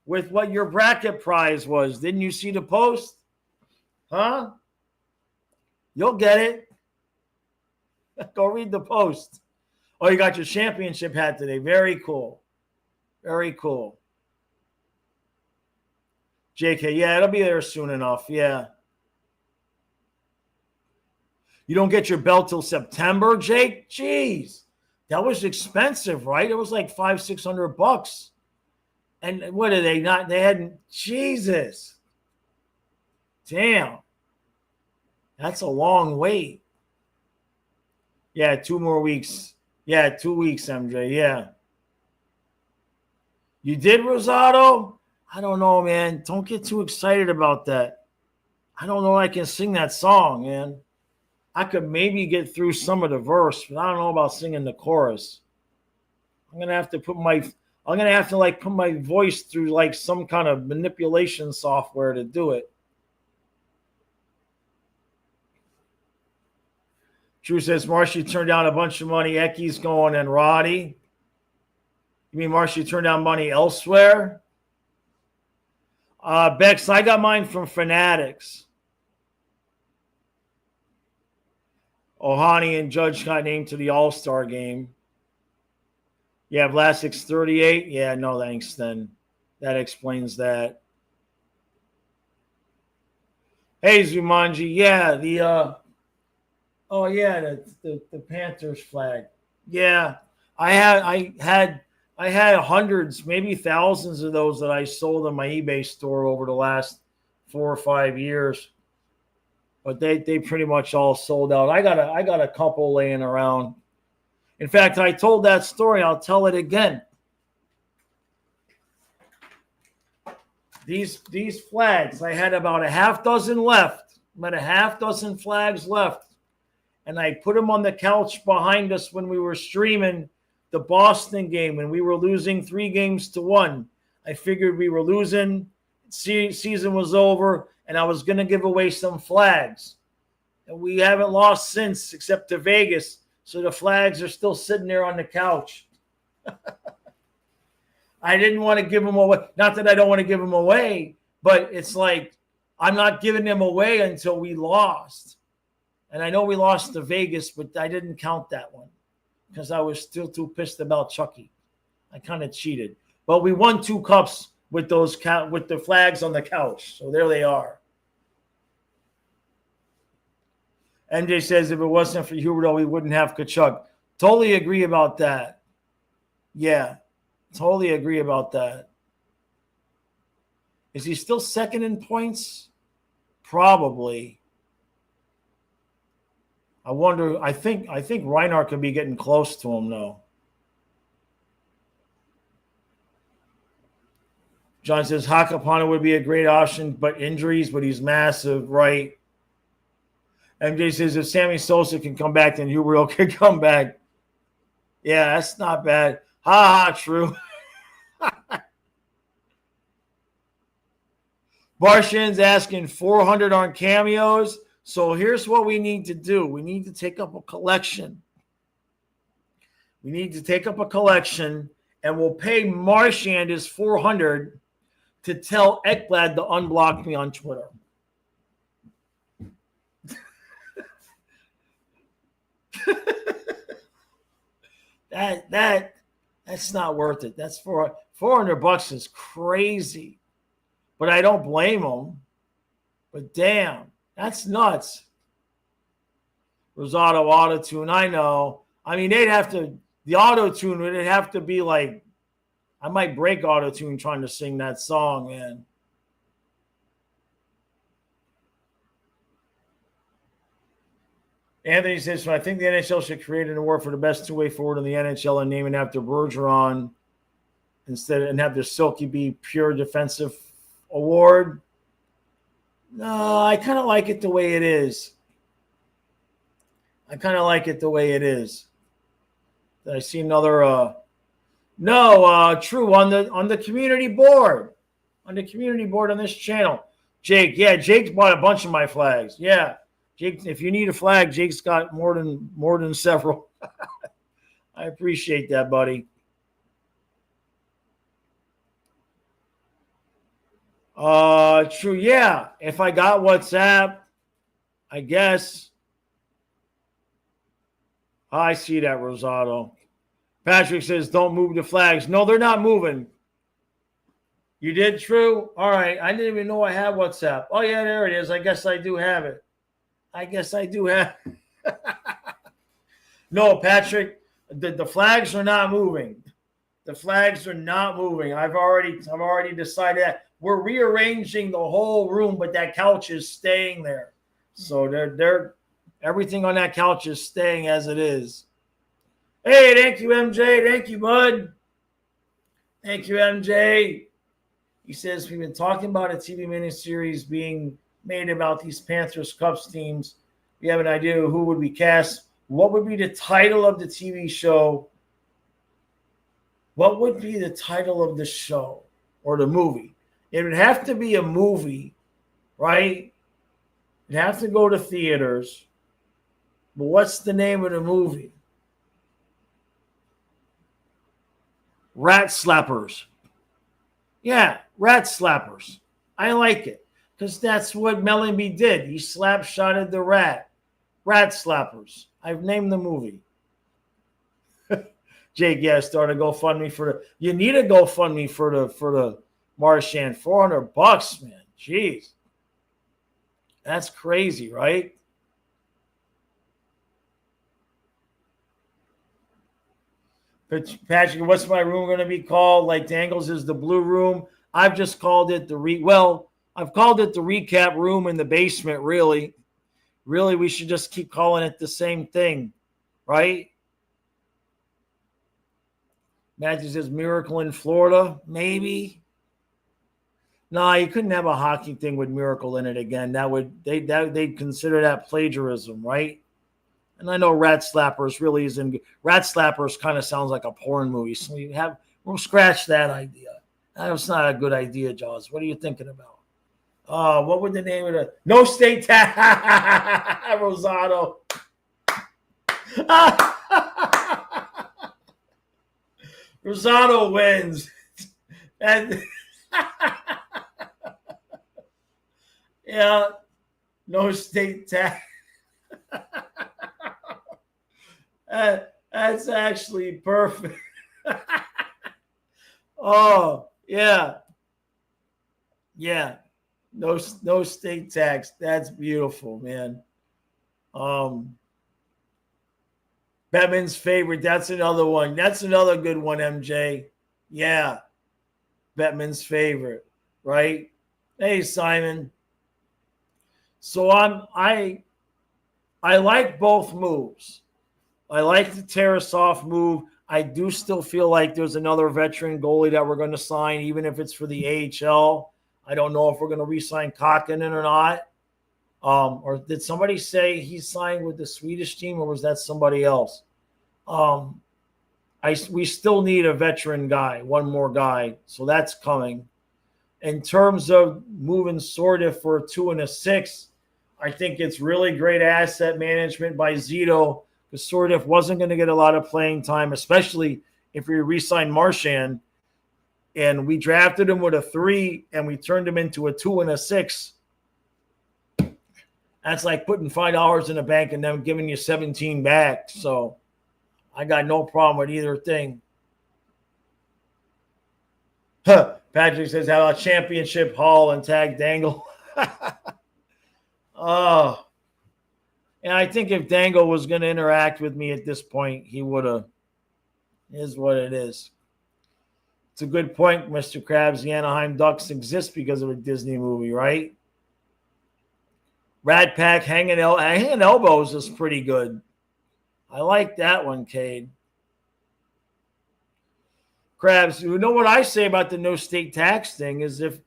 with what your bracket prize was. Didn't you see the post? Huh? You'll get it. Go read the post. Oh, you got your championship hat today. Very cool. Very cool. JK, yeah, it'll be there soon enough. Yeah. You don't get your belt till September, Jake? Jeez. That was expensive, right? It was like $500-600. And what are they not? They hadn't. Jesus. Damn. That's a long wait. Yeah, 2 more weeks. Yeah, 2 weeks, MJ. Yeah. You did, Rosado? I don't know, man. Don't get too excited about that. I don't know if I can sing that song, man. I could maybe get through some of the verse, but I don't know about singing the chorus. I'm gonna have to put my voice through like some kind of manipulation software to do it. Drew says Marshy turned down a bunch of money. Ecky's going and Roddy. You mean Marshy turned down money elsewhere? Bex, I got mine from Fanatics. Ohani and Judge got named to the All-Star game. Yeah, Vlasic's 38. Yeah, no thanks then. That explains that. Hey, Zumanji. Yeah, the Panthers flag. Yeah, I had hundreds, maybe thousands of those that I sold in my eBay store over the last 4 or 5 years. But they pretty much all sold out. I got a couple laying around. In fact, I told that story. I'll tell it again. These flags, I had about a half dozen left. About a half dozen flags left. And I put them on the couch behind us when we were streaming the Boston game when we were losing 3-1. I figured we were losing. Season was over. And I was going to give away some flags. And we haven't lost since, except to Vegas. So the flags are still sitting there on the couch. I didn't want to give them away. Not that I don't want to give them away, but it's like I'm not giving them away until we lost. And I know we lost to Vegas, but I didn't count that one because I was still too pissed about Chucky. I kind of cheated. But we won 2 cups with with the flags on the couch. So there they are. MJ says if it wasn't for Huberdeau, we wouldn't have Kachuk. Totally agree about that. Yeah, totally agree about that. Is he still second in points? Probably. I wonder. I think Reinhart could be getting close to him though. John says Hakapana would be a great option, but injuries, but he's massive, right? MJ says if Sammy Sosa can come back, then Huberdeau can come back. Yeah, that's not bad. Ha, true. Barshan's asking 400 on cameos. So here's what we need to do. We need to take up a collection. And we'll pay Marchand his 400 to tell Ekblad to unblock me on Twitter. That's not worth it. That's for $400 is crazy, but I don't blame them. But damn, that's nuts. Rosado auto-tune, I know. I mean, the auto-tune would have to be like, I might break auto-tune trying to sing that song, man. Anthony says, so I think the NHL should create an award for the best two-way forward in the NHL and name it after Bergeron and have the Silky be pure defensive award. No, I kind of like it the way it is. True. On the community board. On the community board on this channel. Jake. Yeah, Jake's bought a bunch of my flags. Yeah. Jake, if you need a flag, Jake's got more than several. I appreciate that, buddy. True. Yeah. If I got WhatsApp, I guess. I see that, Rosado. Patrick says, don't move the flags. No, they're not moving. You did, True? All right. I didn't even know I had WhatsApp. Oh, yeah, there it is. I guess I do have it. No, Patrick, The flags are not moving. The flags are not moving. I've already decided that we're rearranging the whole room, but that couch is staying there. So they're everything on that couch is staying as it is. Hey, thank you, MJ. Thank you, bud. Thank you, MJ. He says, we've been talking about a TV miniseries being made about these Panthers Cups teams. We have an idea of who would be cast. What would be the title of the TV show? What would be the title of the show or the movie? It would have to be a movie, right? It'd have to go to theaters. But what's the name of the movie? Rat Slappers. Yeah, Rat Slappers. I like it because that's what Mellenby did. He slap-shotted the rat. Rat Slappers. I've named the movie. Jake, yeah, start a GoFundMe for the. You need a GoFundMe for the Marchand. $400, man. Jeez, that's crazy, right? Patrick, what's my room going to be called? Like Dangles is the blue room. I've just called it I've called it the recap room in the basement. Really, we should just keep calling it the same thing, right? Matthew says Miracle in Florida, maybe. No, you couldn't have a hockey thing with Miracle in it again. They'd consider that plagiarism, right? And I know Rat Slappers really isn't. Rat Slappers kind of sounds like a porn movie, so we'll scratch that idea. That's not a good idea, Jaws. What are you thinking about? What would the name of the No State Tax? Rosado. Rosado wins. And yeah, No State Tax. That's actually perfect. Oh, yeah. Yeah. No state tax. That's beautiful, man. Batman's favorite. That's another one. That's another good one, MJ. Yeah. Batman's favorite, right? Hey, Simon. So I like both moves. I like the Terasoff move. I do still feel like there's another veteran goalie that we're going to sign, even if it's for the AHL. I don't know if we're going to re-sign Kakkonen or not. Or did somebody say he signed with the Swedish team, or was that somebody else? We still need a veteran guy, one more guy, so that's coming. In terms of moving Sourdif for a 2 and a 6, I think it's really great asset management by Zito, because Sourdif wasn't going to get a lot of playing time, especially if we re-signed Marchand. And we drafted him with a 3, and we turned him into a 2 and a 6. That's like putting $5 in the bank and then giving you 17 back. So I got no problem with either thing. Patrick says, how about Championship Hall and tag Dangle? Oh. And I think if Dangle was going to interact with me at this point, he would have. Is what it is. It's a good point, Mr. Krabs. The Anaheim Ducks exist because of a Disney movie, right? Rat Pack hanging elbows is pretty good. I like that one, Cade. Krabs, you know what I say about the no state tax thing is if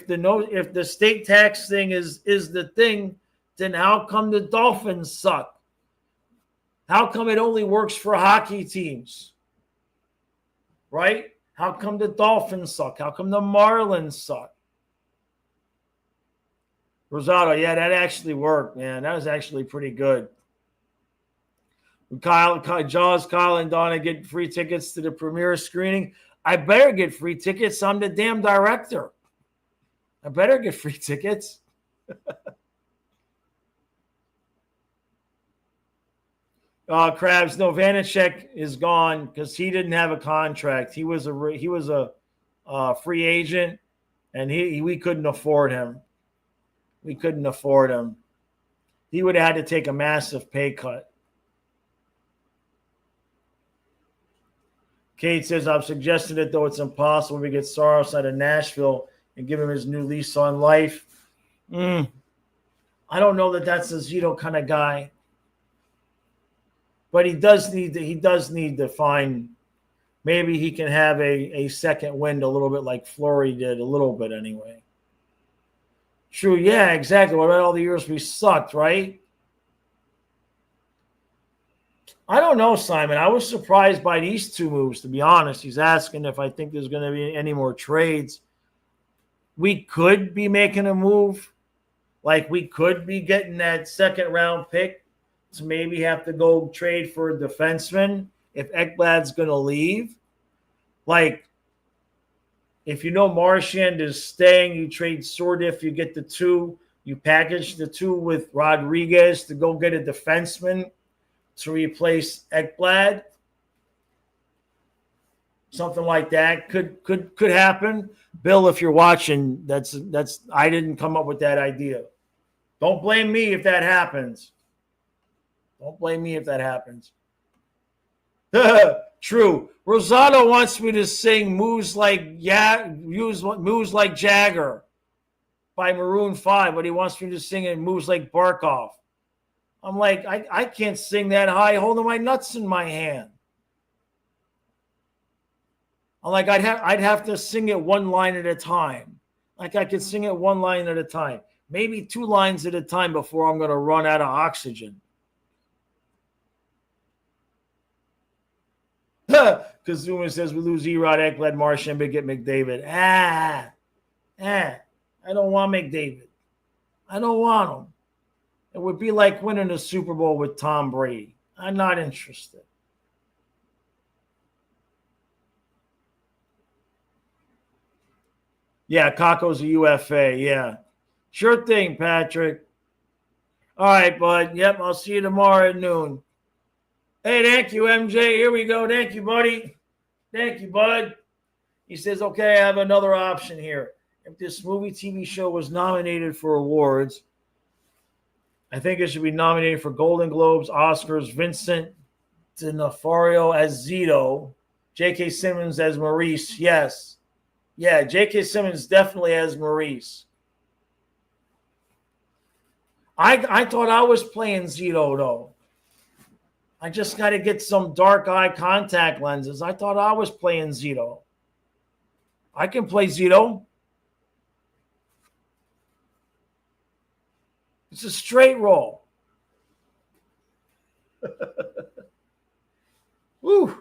the state tax thing is the thing, then how come the Dolphins suck? How come it only works for hockey teams? Right? How come the Dolphins suck? How come the Marlins suck? Rosado, yeah, that actually worked, man. That was actually pretty good. Kyle, and Donna get free tickets to the premiere screening. I better get free tickets. I'm the damn director. I better get free tickets. Krabs, no, Vanacek is gone because he didn't have a contract. He was a free agent, and we couldn't afford him. We couldn't afford him. He would have had to take a massive pay cut. Kate says, I've suggested it, though it's impossible. We get Sourdif out of Nashville and give him his new lease on life. I don't know that that's a Zito kind of guy. But he does need to find, maybe he can have a second wind a little bit like Fleury did, a little bit anyway. True, yeah, exactly. What about all the years we sucked, right? I don't know, Simon. I was surprised by these two moves, to be honest. He's asking if I think there's going to be any more trades. We could be making a move. Like, we could be getting that second-round pick to maybe have to go trade for a defenseman if Ekblad's going to leave. Like, if you know Marchand is staying, you trade Sourdif, you get the two. You package the two with Rodriguez to go get a defenseman to replace Ekblad. Something like that could happen. Bill, if you're watching, that's I didn't come up with that idea. Don't blame me if that happens. Don't blame me if that happens. True. Rosado wants me to sing Moves Like Jagger by Maroon 5, but he wants me to sing it Moves Like Barkov. I'm like, I can't sing that high holding my nuts in my hand. I'm like, I'd have to sing it one line at a time. Like I could sing it one line at a time. Maybe two lines at a time before I'm going to run out of oxygen. Kazuma says we lose Erod, Ekblad, Marchand, but get McDavid. I don't want McDavid. I don't want him. It would be like winning a Super Bowl with Tom Brady. I'm not interested. Yeah, Kako's a UFA. Yeah. Sure thing, Patrick. All right, bud. Yep, I'll see you tomorrow at noon. Hey, thank you, MJ. Here we go. Thank you, buddy. Thank you, bud. He says, okay, I have another option here. If this movie TV show was nominated for awards, I think it should be nominated for Golden Globes, Oscars, Vincent D'Onofrio as Zito, J.K. Simmons as Maurice. Yes. Yeah, J.K. Simmons definitely as Maurice. I thought I was playing Zito, though. I just got to get some dark eye contact lenses. I thought I was playing Zito. I can play Zito. It's a straight roll. Woo.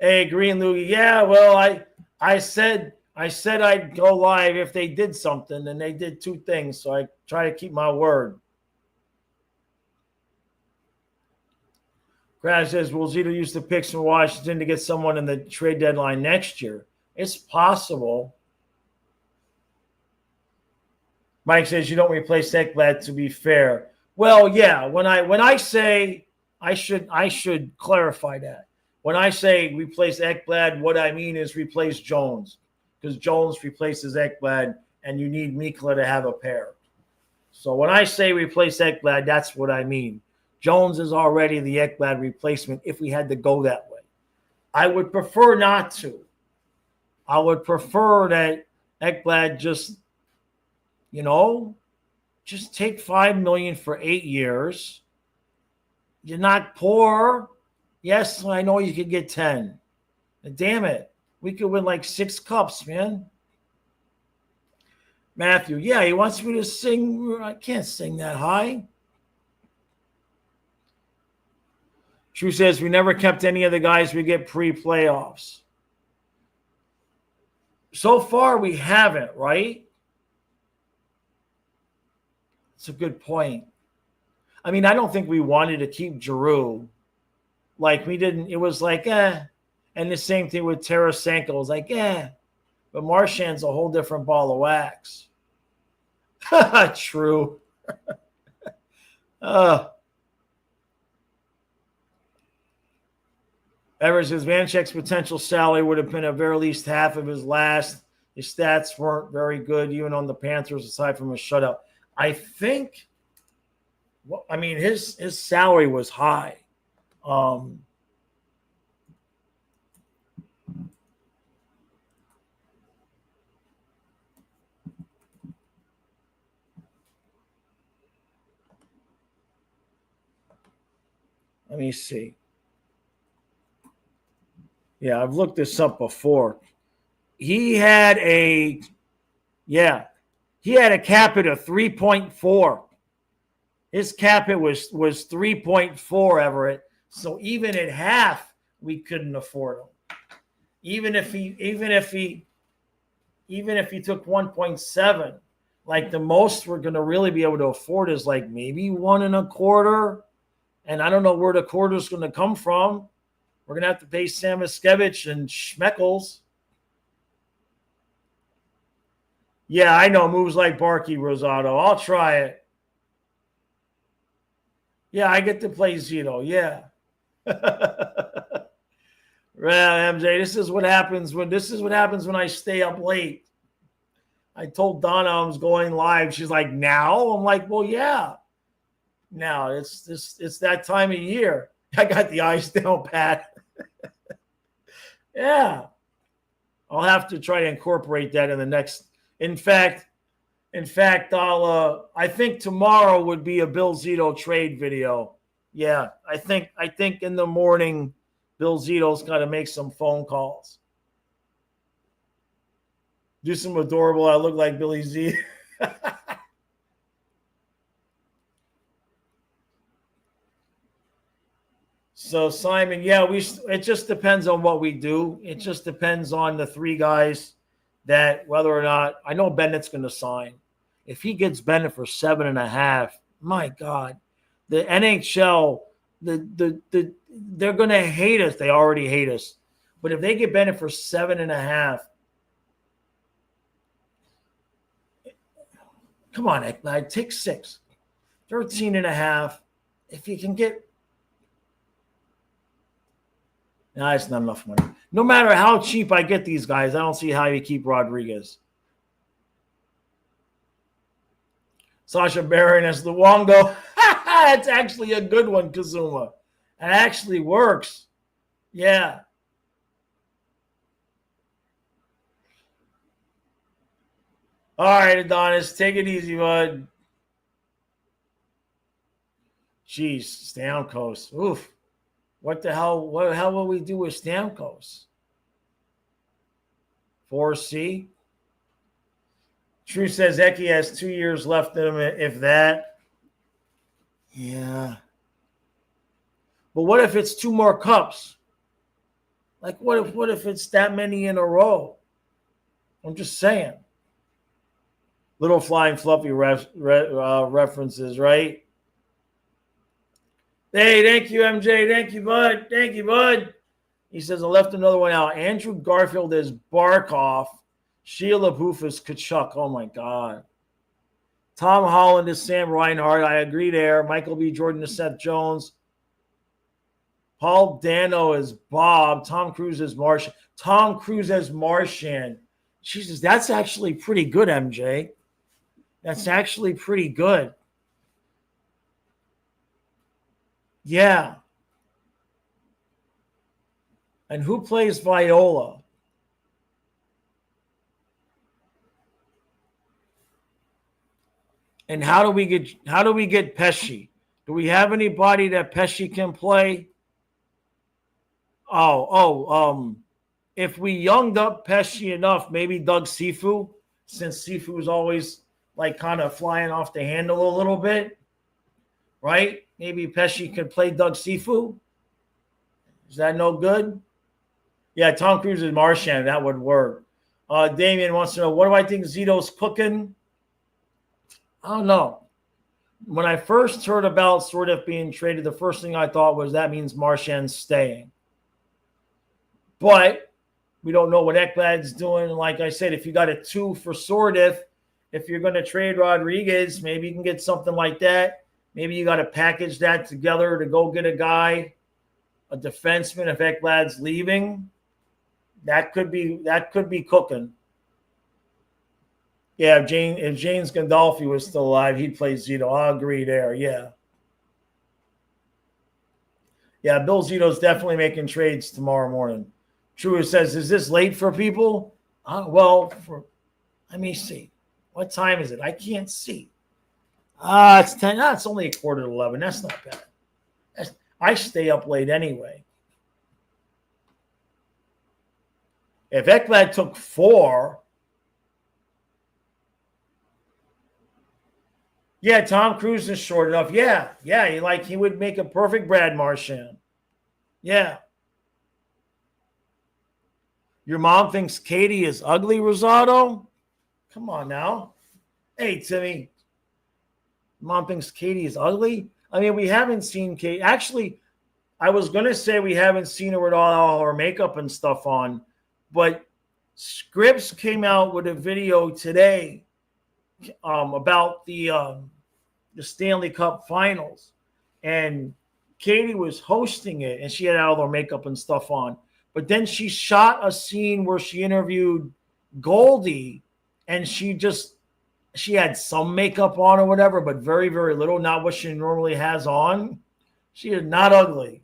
Hey, Green Loogie. Yeah, well, I said I'd go live if they did something, and they did two things, so I try to keep my word. Crash says, will Zito use the picks from Washington to get someone in the trade deadline next year? It's possible. Mike says you don't replace Ekblad, to be fair. Well, yeah, when I say I should clarify that. When I say replace Ekblad, what I mean is replace Jones, because Jones replaces Ekblad, and you need Mikla to have a pair. So when I say replace Ekblad, that's what I mean. Jones is already the Ekblad replacement if we had to go that way. I would prefer not to. I would prefer that Ekblad just take $5 million for 8 years. You're not poor. Yes, I know you could get 10. But damn it. We could win like 6 cups, man. Matthew, yeah, he wants me to sing. I can't sing that high. True says we never kept any of the guys we get pre-playoffs. So far, we haven't, right? It's a good point. I mean, I don't think we wanted to keep Giroux. Like, we didn't. It was like, And the same thing with Tarasenko. It was like, But Marchand's a whole different ball of wax. True. Evers says Vanchek's potential salary would have been at very least half of his last. His stats weren't very good, even on the Panthers, aside from a shutout. I think, his salary was high. Um, let me see. Yeah, I've looked this up before. He had a cap hit of 3.4. His cap hit was 3.4, Everett. So even at half, we couldn't afford him. Even if he took 1.7, like the most we're going to really be able to afford is like maybe 1.25. And I don't know where the quarter is going to come from. We're going to have to pay Samoskevich and Schmeckles. Yeah, I know. Moves like Barkey, Rosado. I'll try it. Yeah, I get to play Zito. Yeah. Well, MJ, this is what happens when I stay up late. I told Donna I was going live. She's like, now? I'm like, well, yeah. Now it's that time of year. I got the eyes down pat. Yeah. I'll have to try to incorporate that in the next. In fact, I think tomorrow would be a Bill Zito trade video. Yeah, I think in the morning, Bill Zito's got to make some phone calls. Do some adorable. I look like Billy Z. So Simon, yeah, it just depends on what we do. It just depends on the three guys that whether or not I know Bennett's going to sign. If he gets Bennett for 7.5, my God, the NHL, they're going to hate us. They already hate us. But if they get Bennett for 7.5, come on, Ekblad, take 6, 13.5. If you can get, no, it's not enough money. No matter how cheap I get these guys, I don't see how you keep Rodriguez. Sasha Baron as Luongo. That's actually a good one, Kazuma. It actually works. Yeah. All right, Adonis, take it easy, bud. Jeez, Stamkos. Oof. What the hell will we do with Stamkos? 4C? True says Eki has 2 years left in him, if that. Yeah. But what if it's 2 more cups? Like, what if it's that many in a row? I'm just saying. Little flying fluffy references, right? Hey, thank you, MJ. Thank you, bud. Thank you, bud. He says, I left another one out. Andrew Garfield is Barkov. Sheila Booth is Kachuk. Oh, my God. Tom Holland is Sam Reinhart. I agree there. Michael B. Jordan is Seth Jones. Paul Dano is Bob. Tom Cruise is Martian. Tom Cruise as Martian. Jesus, that's actually pretty good, MJ. That's actually pretty good. Yeah. And who plays Viola? And how do we get Pesci? Do we have anybody that Pesci can play? If we younged up Pesci enough, maybe Doug Sifu, since Sifu is always like kind of flying off the handle a little bit, right? Maybe Pesci could play Doug Sifu. Is that no good? Yeah, Tom Cruise is Martian. That would work. Damien wants to know, what do I think Zito's cooking? I don't know. When I first heard about Sourdif being traded, the first thing I thought was that means Marchand's staying. But we don't know what Ekblad's doing. Like I said, if you got a 2 for Sourdif, if you're going to trade Rodriguez, maybe you can get something like that. Maybe you got to package that together to go get a guy, a defenseman if Ekblad's leaving. That could be cooking. Yeah, if James Gandolfi was still alive, he'd play Zito. I'll agree there. Yeah. Yeah, Bill Zito's definitely making trades tomorrow morning. True says, is this late for people? Let me see. What time is it? I can't see. It's 10. No, it's only 10:45. That's not bad. I stay up late anyway. If Ekblad took 4, yeah, Tom Cruise is short enough. Yeah, he would make a perfect Brad Marchand. Yeah. Your mom thinks Katie is ugly, Rosado? Come on now. Hey, Timmy. Mom thinks Katie is ugly? I mean, we haven't seen Katie. Actually, I was going to say we haven't seen her with all her makeup and stuff on, but Scripps came out with a video today about the Stanley Cup Finals, and Katie was hosting it, and she had all her makeup and stuff on. But then she shot a scene where she interviewed Goldie, and she had some makeup on or whatever, but very, very little, not what she normally has on. She is not ugly.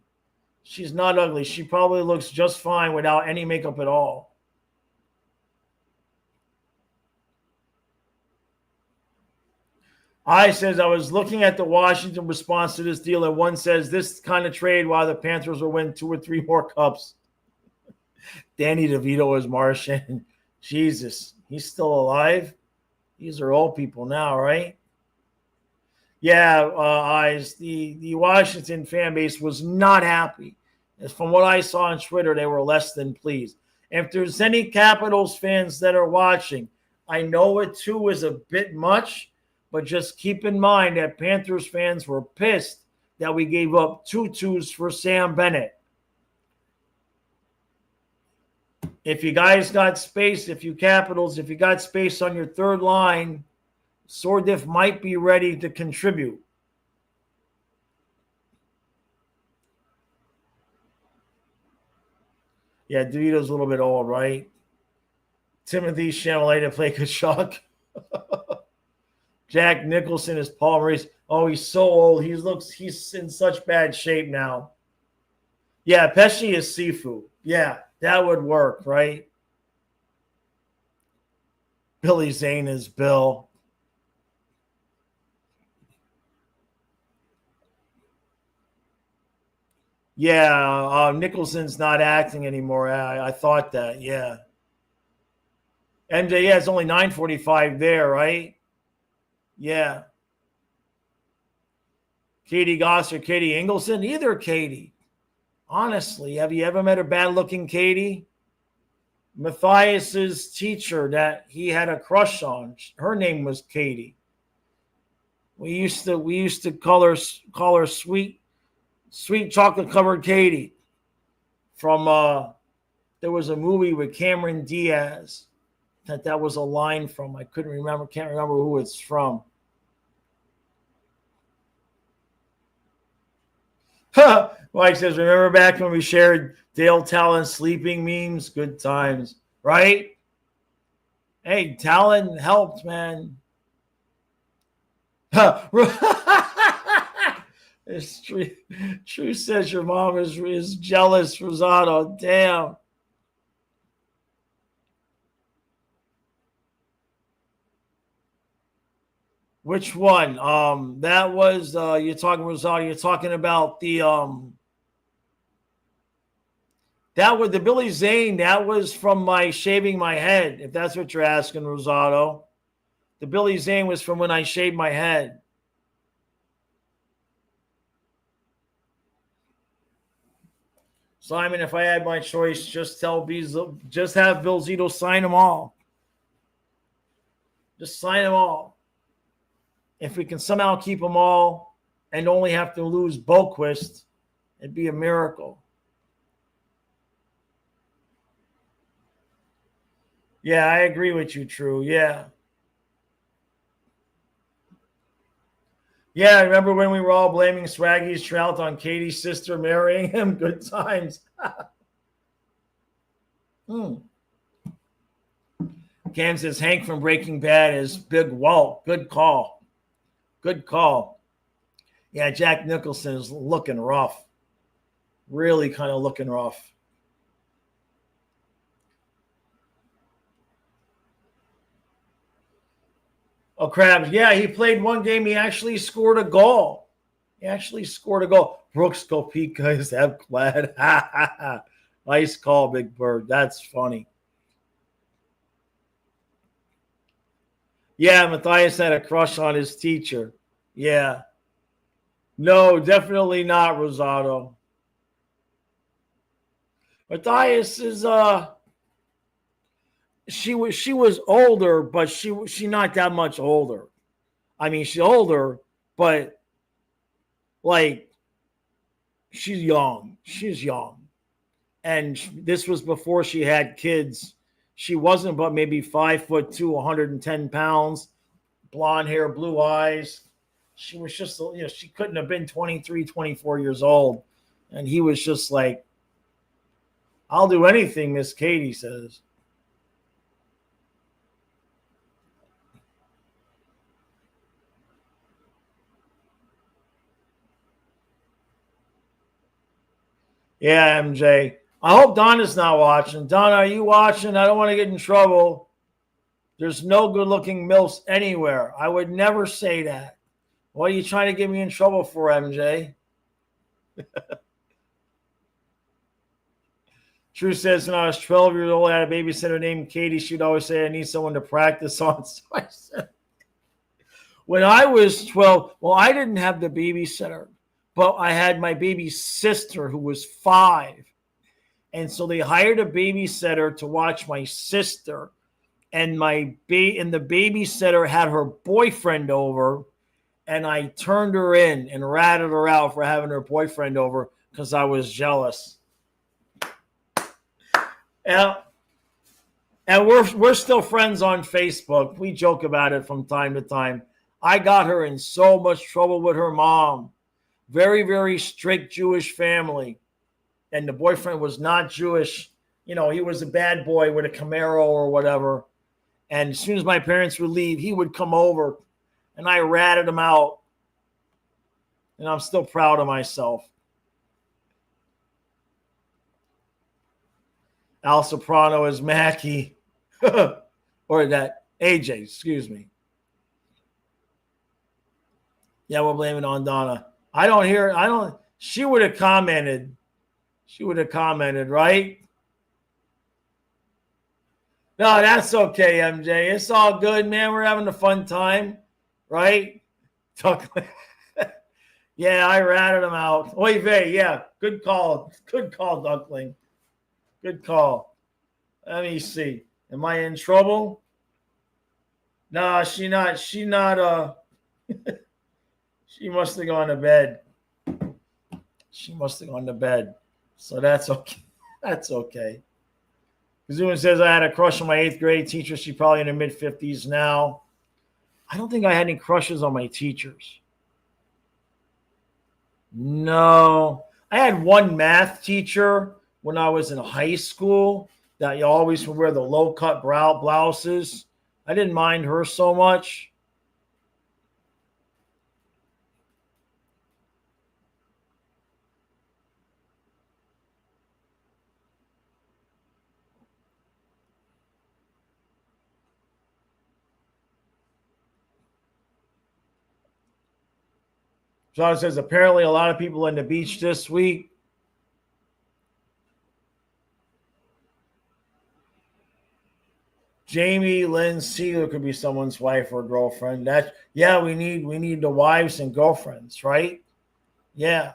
She's not ugly. She probably looks just fine without any makeup at all. I says, I was looking at the Washington response to this deal, and one says this kind of trade while the Panthers will win 2 or 3 more cups. Danny DeVito is Martian. Jesus, he's still alive? These are old people now, right? Yeah, the Washington fan base was not happy. From what I saw on Twitter, they were less than pleased. If there's any Capitals fans that are watching, I know it too is a bit much, but just keep in mind that Panthers fans were pissed that we gave up 2 2s for Sam Bennett. If you guys got space, if you Capitals, if you got space on your third line, Sourdif might be ready to contribute. Yeah, DeVito's a little bit old, right? Timothy Chalamet to play Kachuk. Jack Nicholson is Paul Maurice. Oh, he's so old. He's in such bad shape now. Yeah, Pesci is Sifu. Yeah, that would work, right? Billy Zane is Bill. Yeah, Nicholson's not acting anymore. I thought that, yeah. MJ, yeah, it's only 9:45 there, right? Yeah. Katie Goss or Katie Ingleson? Either Katie. Honestly, have you ever met a bad-looking Katie? Matthias's teacher that he had a crush on, her name was Katie. We used to call her sweet chocolate covered Katie. From there was a movie with Cameron Diaz that was a line from. I can't remember who it's from. Mike says, remember back when we shared Dale Talon sleeping memes? Good times, right? Hey, Talon helped, man. It's true says your mom is jealous, Rosado. Damn. Which one? That was you're talking, Rosado. You're talking about the that was the Billy Zane. That was from my shaving my head. If that's what you're asking, Rosado. The Billy Zane was from when I shaved my head. Simon, if I had my choice, just have Bill Zito sign them all. Just sign them all. If we can somehow keep them all and only have to lose Boquist, it'd be a miracle. Yeah, I agree with you, True. Yeah. Yeah, I remember when we were all blaming Swaggy's Trout on Katie's sister marrying him? Good times. Cam says Hank from Breaking Bad is Big Walt. Good call. Good call. Yeah, Jack Nicholson is looking rough. really kind of looking rough. Oh, Krabs. Yeah, he played one game. He actually scored a goal. Brooks Kopika is that glad. Nice call, Big Bird. That's funny. Yeah, Matthias had a crush on his teacher. Yeah. No, definitely not, Rosado. Matthias is she was older, but she not that much older. I mean, she's older, but like she's young. She's young. And this was before she had kids. She wasn't but maybe 5'2", 110 pounds, blonde hair, blue eyes. She was just, she couldn't have been 23, 24 years old. And he was just like, I'll do anything, Miss Katie says. Yeah, MJ. I hope Donna's not watching. Donna, are you watching? I don't want to get in trouble. There's no good-looking MILFs anywhere. I would never say that. What are you trying to get me in trouble for, MJ? True says when I was 12 years old, I had a babysitter named Katie. She'd always say, I need someone to practice on. So I said, when I was 12, well, I didn't have the babysitter, but I had my baby sister who was 5. And so they hired a babysitter to watch my sister. And the babysitter had her boyfriend over. And I turned her in and ratted her out for having her boyfriend over because I was jealous. And we're still friends on Facebook. We joke about it from time to time. I got her in so much trouble with her mom. Very, very strict Jewish family. And the boyfriend was not Jewish. He was a bad boy with a Camaro or whatever. And as soon as my parents would leave, he would come over and I ratted him out. And I'm still proud of myself. Al Soprano is Mackie. Or that AJ, excuse me. Yeah, we'll blame it on Donna. She would have commented. Right? No, that's okay, MJ. It's all good, man. We're having a fun time, right? Yeah, I ratted him out. Oy vey, yeah. Good call. Good call, Duckling. Good call. Let me see. Am I in trouble? No, she not. She must have gone to bed. So that's okay. That's okay. Kazuman says, I had a crush on my 8th grade teacher. She's probably in her mid-50s now. I don't think I had any crushes on my teachers. No. I had one math teacher when I was in high school that you always would wear the low-cut blouses. I didn't mind her so much. John says, apparently a lot of people in the beach this week. Jamie Lynn Sealer could be someone's wife or girlfriend. We need the wives and girlfriends, right? Yeah.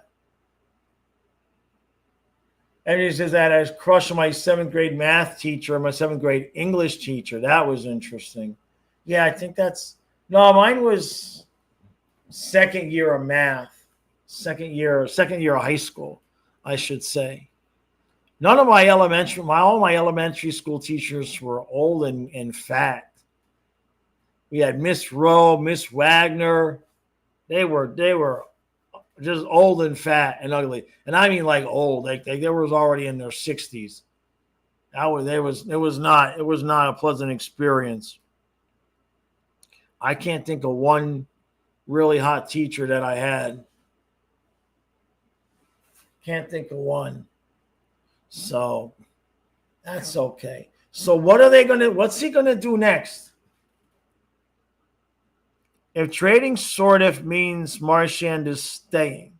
And he says that I was crushing my 7th grade math teacher and my 7th grade English teacher. That was interesting. Yeah, I think mine was second year of math, second year of high school, I should say. None of all my elementary school teachers were old and fat. We had Miss Rowe, Miss Wagner. They were just old and fat and ugly. And I mean like old. Like they was already in their 60s. It was not a pleasant experience. I can't think of one really hot teacher that I had. Can't think of one. So that's okay. So what's he gonna do next? If trading Sourdif means Marchand is staying,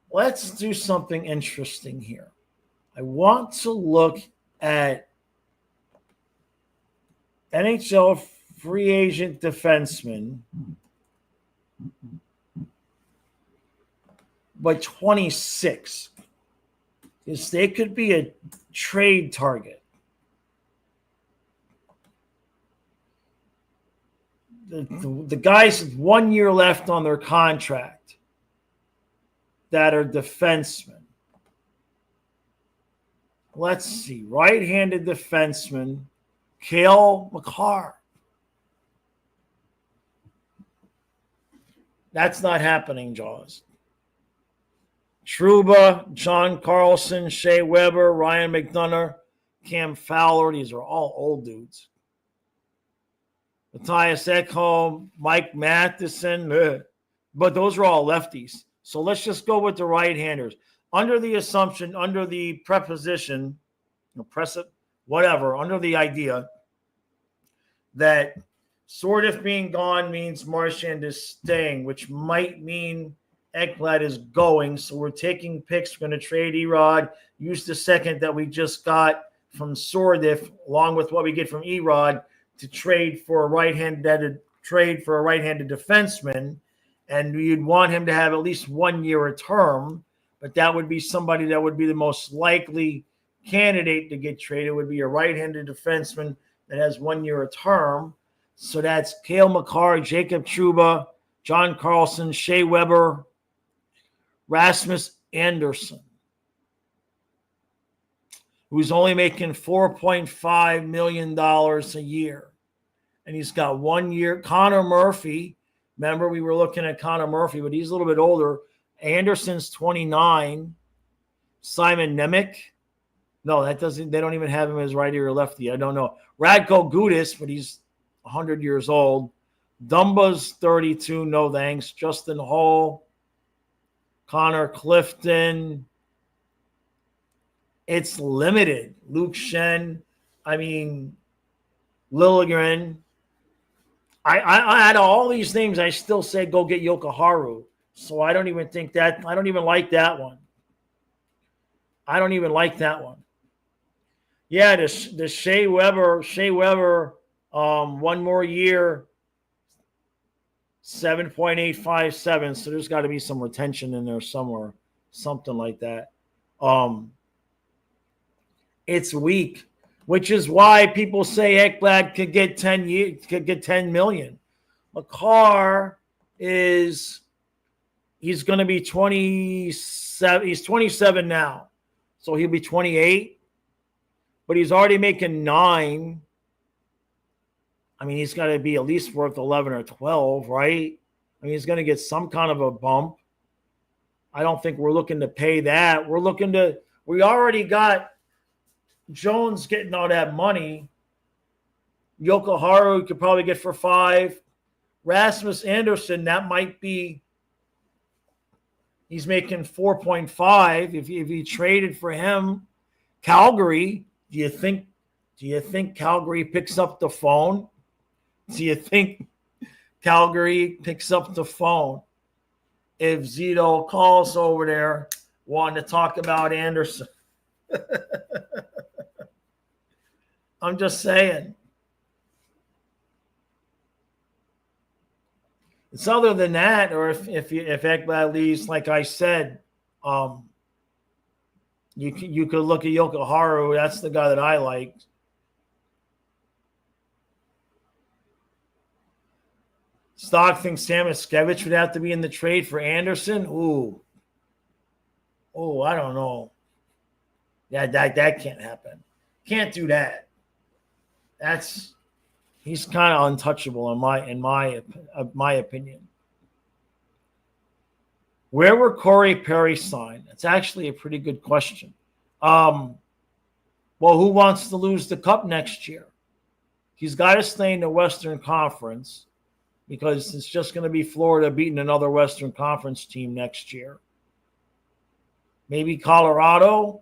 let's do something interesting here. I want to look at NHL free agent defensemen, but 26. Because they could be a trade target. The guys have 1 year left on their contract that are defensemen. Let's see. Right-handed defenseman, Cale Makar. That's not happening, Jaws. Trouba, John Carlson, Shea Weber, Ryan McDonough, Cam Fowler. These are all old dudes. Matthias Ekholm, Mike Matheson. But those are all lefties. So let's just go with the right-handers. Under the assumption, under the preposition, under the idea that Sourdif being gone means Marchand is staying, which might mean Ekblad is going. So we're taking picks. We're going to trade Erod, use the second that we just got from Sourdif, along with what we get from Erod, to trade for a right-handed defenseman. And you'd want him to have at least 1 year a term, but that would be somebody that would be the most likely candidate to get traded, would be a right-handed defenseman that has 1 year a term. So that's Cale Makar, Jacob Trouba, John Carlson, Shea Weber, Rasmus Anderson, who's only making $4.5 million a year. And he's got 1 year. Connor Murphy, remember we were looking at Connor Murphy, but he's a little bit older. Anderson's 29. Simon Nemec. No, they don't even have him as righty or lefty. I don't know. Radko Gudas, but he's 100 years old. Dumba's 32, no thanks. Justin Hull, Connor Clifton. It's limited. Luke Shen. Lilligren. I out of all these names, I still say go get Yokoharu. So I don't even think that. I don't even like that one. Yeah, the Shea Weber, 1 more year, 7.857. So there's got to be some retention in there somewhere, something like that. It's weak, which is why people say Ekblad could get 10 million. Makar he's going to be 27. He's 27 now, so he'll be 28. But he's already making 9. He's got to be at least worth 11 or 12, right? He's going to get some kind of a bump. I don't think we're looking to pay that. We already got Jones getting all that money. Yokoharu could probably get for 5. Rasmus Anderson, that might be, he's making 4.5. If he traded for him, Calgary, do you think Calgary picks up the phone? Do you think Calgary picks up the phone if Zito calls over there wanting to talk about Anderson? I'm just saying. It's other than that, or if Ekblad leaves, like I said, you could look at Yokoharu. That's the guy that I like. Stock thinks Sam Iskevich would have to be in the trade for Anderson. I don't know. Yeah, that can't happen. Can't do that. He's kind of untouchable in my opinion. Where were Corey Perry signed? That's actually a pretty good question. Well, who wants to lose the cup next year? He's got to stay in the Western Conference because it's just going to be Florida beating another Western Conference team next year. Maybe Colorado.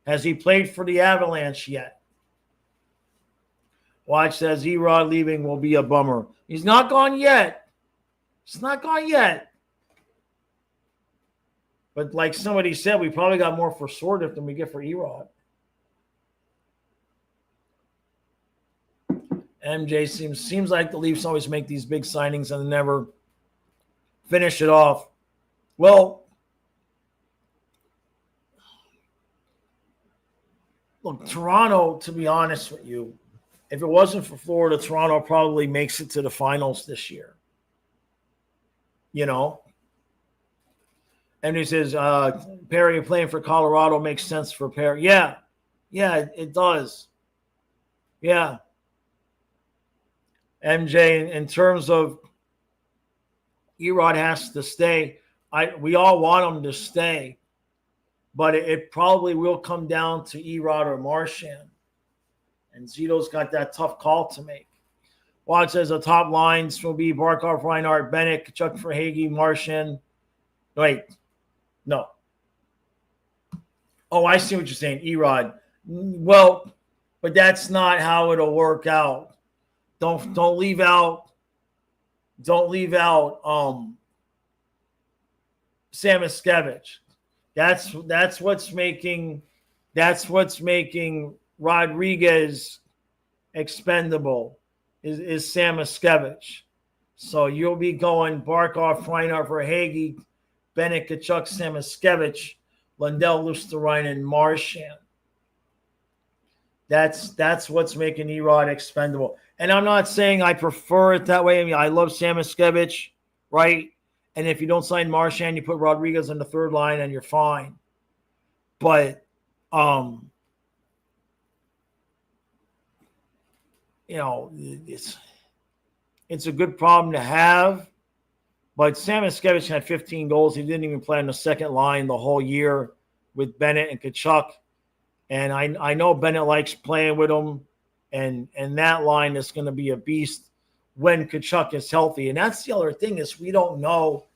Has he played for the Avalanche yet? Watch says Erod leaving will be a bummer. He's not gone yet. It's not gone yet. But like somebody said, we probably got more for Sourdif than we get for Erod. MJ seems like the Leafs always make these big signings and never finish it off. Well, look, Toronto, to be honest with you, if it wasn't for Florida, Toronto probably makes it to the finals this year. You know? And he says, Perry playing for Colorado makes sense for Perry. Yeah, it does. Yeah. MJ, in terms of Erod has to stay, we all want him to stay, but it probably will come down to Erod or Marchand. And Zito's got that tough call to make. Watt says the top lines will be Barkov, Reinhart, Bennett, Chuck Verhaeghe, Marchand. Wait, no. Oh, I see what you're saying, Erod. Well, but that's not how it'll work out. Don't leave out Samoskevich. That's what's making Rodriguez expendable is Samoskevich. So you'll be going Barkov, Reinhart, Verhaeghe, Bennett, Tkachuk, Samoskevich, Lundell, Luostarinen, Marchand. That's what's making Erod expendable. And I'm not saying I prefer it that way. I mean, I love Samoskevich, right? And if you don't sign Marchand, you put Rodriguez on the third line and you're fine. But, you know, it's a good problem to have. But Samoskevich had 15 goals. He didn't even play on the second line the whole year with Bennett and Tkachuk. And I know Bennett likes playing with him. And that line is going to be a beast when Tkachuk is healthy. And that's the other thing is we don't know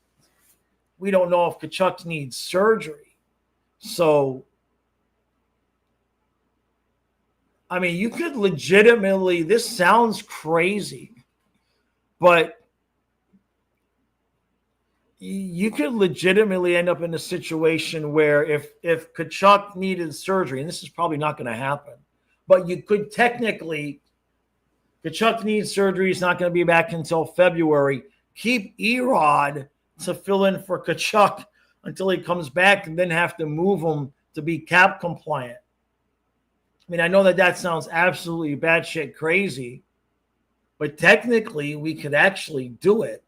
if Tkachuk needs surgery. So, I mean, you could legitimately, this sounds crazy, but you could legitimately end up in a situation where if Tkachuk needed surgery, and this is probably not going to happen, but you could technically, Tkachuk needs surgery. He's not going to be back until February. Keep Erod to fill in for Tkachuk until he comes back and then have to move him to be cap compliant. I mean, I know that sounds absolutely batshit crazy, but technically we could actually do it.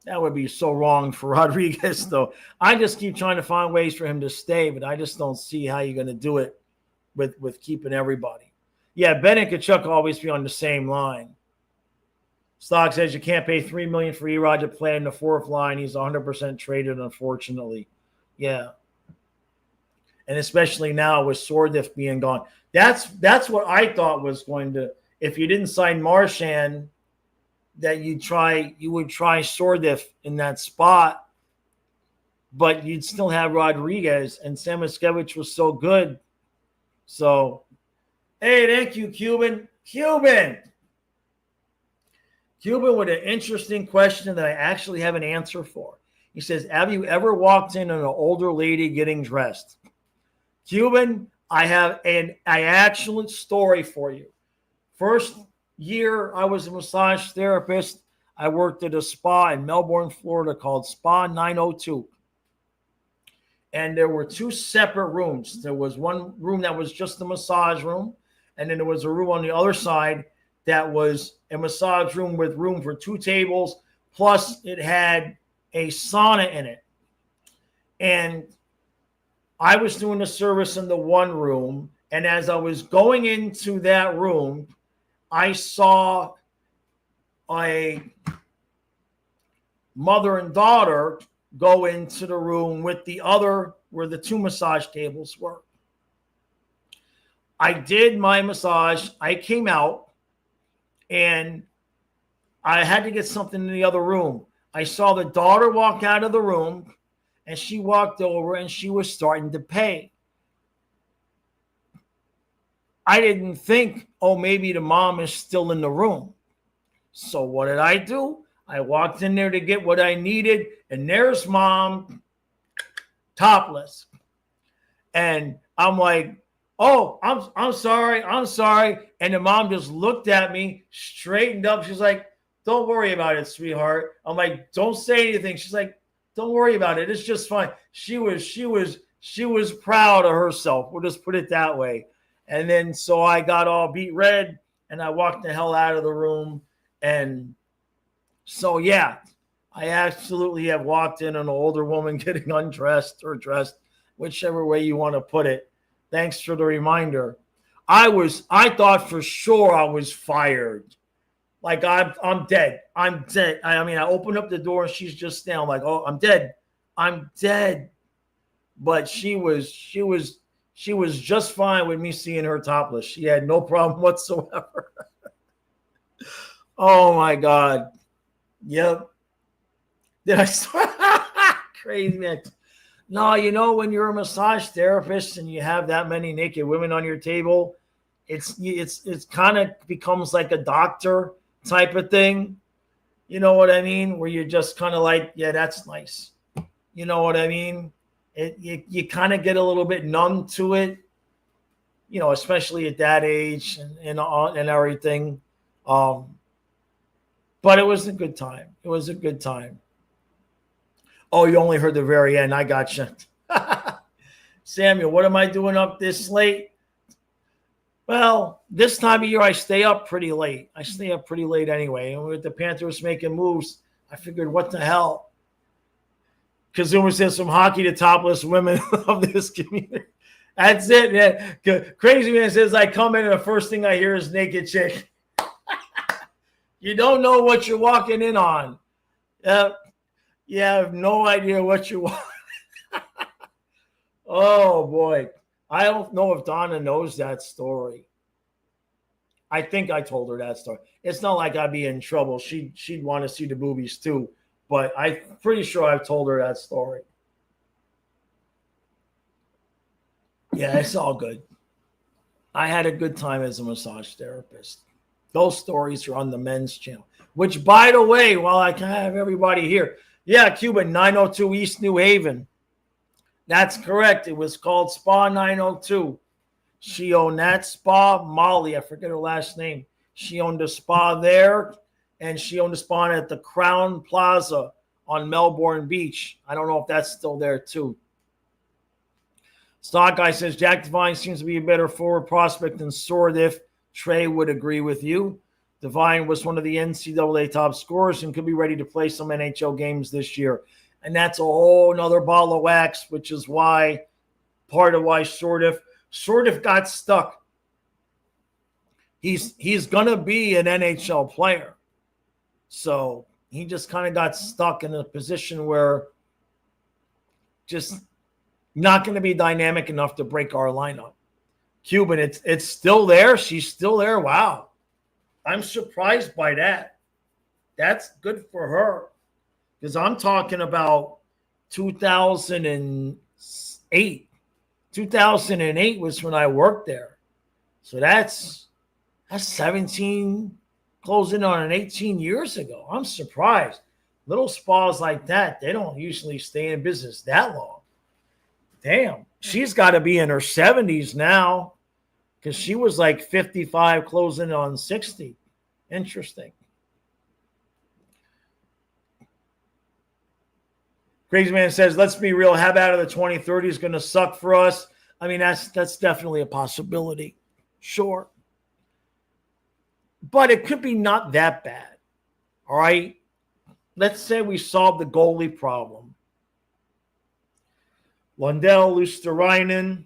That would be so wrong for Rodriguez, though. I just keep trying to find ways for him to stay, but I just don't see how you're going to do it with keeping everybody. Yeah, Ben and Tkachuk will always be on the same line. Stock says you can't pay $3 million for Erod to play in the fourth line. He's 100% traded, unfortunately. Yeah. And especially now with Sourdif being gone. That's what I thought was going to, if you didn't sign Marchand, that you would try Sourdif in that spot, but you'd still have Rodriguez, and Samoskevich was so good. So, hey, thank you, Cuban with an interesting question that I actually have an answer for. He says, have you ever walked in on an older lady getting dressed? Cuban, I have an actual story for you. First year I was a massage therapist, I worked at a spa in Melbourne, Florida called Spa 902. And there were two separate rooms. There was one room that was just the massage room, and then there was a room on the other side that was a massage room with room for two tables, plus it had a sauna in it. And I was doing the service in the one room, and as I was going into that room, I saw a mother and daughter go into the room with the other, where the 2 massage tables were. I did my massage. I came out and I had to get something in the other room. I saw the daughter walk out of the room and she walked over and she was starting to pay. I didn't think, oh, maybe the mom is still in the room. So what did I do? I walked in there to get what I needed, and there's mom topless. And I'm like, oh, I'm sorry. And the mom just looked at me, straightened up. She's like, don't worry about it, sweetheart. I'm like, don't say anything. She's like, don't worry about it. It's just fine. She was proud of herself. We'll just put it that way. And then so I got all beat red and I walked the hell out of the room. And so, yeah, I absolutely have walked in on an older woman getting undressed or dressed, whichever way you want to put it. Thanks for the reminder. I thought for sure I was fired. Like I'm dead. I'm dead. I mean, I opened up the door and she's just standing. I'm like, oh, I'm dead. I'm dead. But she was just fine with me seeing her topless. She had no problem whatsoever. Oh my God. Yep. Did I start? Crazy, man. No, you know, when you're a massage therapist and you have that many naked women on your table, it's kind of becomes like a doctor type of thing. You know what I mean? Where you're just kind of like, yeah, that's nice. You know what I mean? You kind of get a little bit numb to it, you know, especially at that age and everything. But it was a good time. It was a good time. Oh, you only heard the very end. I got you. Samuel, what am I doing up this late? Well, this time of year, I stay up pretty late. I stay up pretty late anyway. And with the Panthers making moves, I figured, what the hell? Because there was some hockey to topless women of this community. That's it, man. Crazy Man says, I come in and the first thing I hear is naked chick. You don't know what you're walking in on. You have no idea what you want. Oh, boy. I don't know if Donna knows that story. I think I told her that story. It's not like I'd be in trouble. She'd want to see the boobies too. But I'm pretty sure I've told her that story. Yeah, it's all good. I had a good time as a massage therapist. Those stories are on the men's channel. Which, by the way, while I can have everybody here, yeah, Cuba 902 East New Haven. That's correct. It was called Spa 902. She owned that spa. Molly, I forget her last name. She owned a spa there, and she owned a spa at the Crown Plaza on Melbourne Beach. I don't know if that's still there, too. Stock Guy says, Jack Devine seems to be a better forward prospect than Sourdif. Trey would agree with you. Devine was one of the NCAA top scorers and could be ready to play some NHL games this year. And that's a whole nother ball of wax, which is why, part of why Sourdif got stuck. He's going to be an NHL player. So he just kind of got stuck in a position where just not going to be dynamic enough to break our lineup. Cuban, it's still there. She's still there. Wow. I'm surprised by that. That's good for her. Because I'm talking about 2008. 2008 was when I worked there. So that's 17, closing on 18 years ago. I'm surprised. Little spas like that, they don't usually stay in business that long. Damn, she's got to be in her 70s now because she was like 55, closing on 60. Interesting. Crazy Man says, let's be real. How about the 2030 is going to suck for us? I mean, that's definitely a possibility. Sure. But it could be not that bad. All right. Let's say we solve the goalie problem. Lundell, Luosterainen,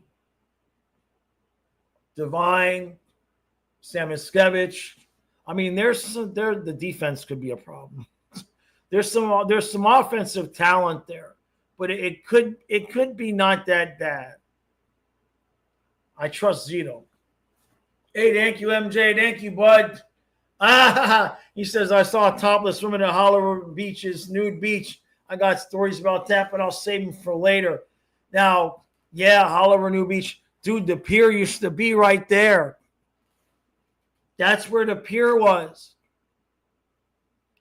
Devine, Samoskevich. I mean, the defense could be a problem. There's some offensive talent there. but it could be not that bad. I trust Zito. Hey, thank you, MJ. Thank you, bud. He says, I saw a topless woman at Hollywood Beach's nude beach. I got stories about that, but I'll save them for later. Now, yeah, Hollywood Nude Beach. Dude, the pier used to be right there. That's where the pier was.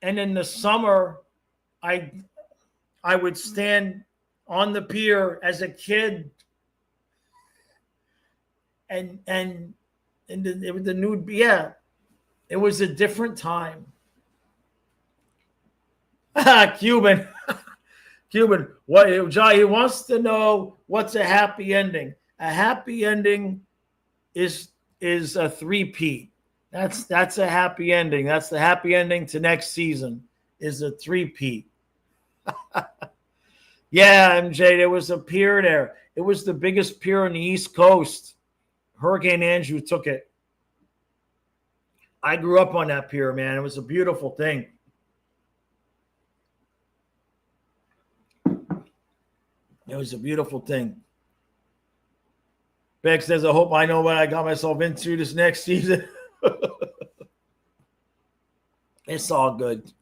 And in the summer, I would stand on the pier as a kid, and it was the nude. Yeah, it was a different time. Cuban, what John? He wants to know what's a happy ending. A happy ending is a three-peat. That's a happy ending. That's the happy ending to next season. Is a three-peat. Yeah, MJ, there was a pier there. It was the biggest pier on the East Coast. Hurricane Andrew took it. I grew up on that pier, man. It was a beautiful thing. It was a beautiful thing. Beck says, I hope I know what I got myself into this next season. It's all good.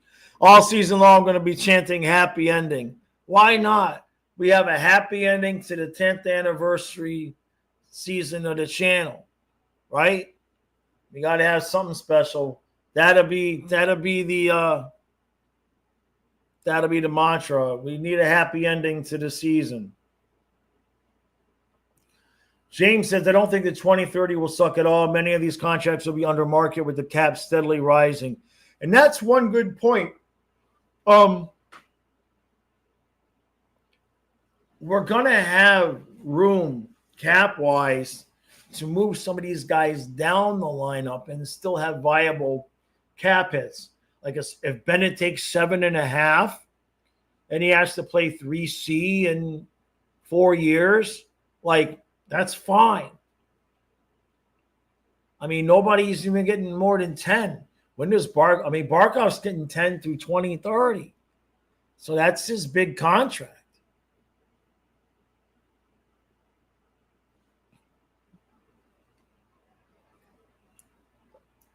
All season long, I'm going to be chanting happy ending. Why not? We have a happy ending to the 10th anniversary season of the channel, right? We got to have something special. That'll be the mantra. We need a happy ending to the season. James says, I don't think the 2030 will suck at all. Many of these contracts will be under market with the cap steadily rising. And that's one good point. We're going to have room cap-wise to move some of these guys down the lineup and still have viable cap hits. Like if Bennett takes 7.5 and he has to play 3C in 4 years, like, that's fine. I mean, nobody's even getting more than 10. When does Barkov's getting 10 through 2030. So that's his big contract.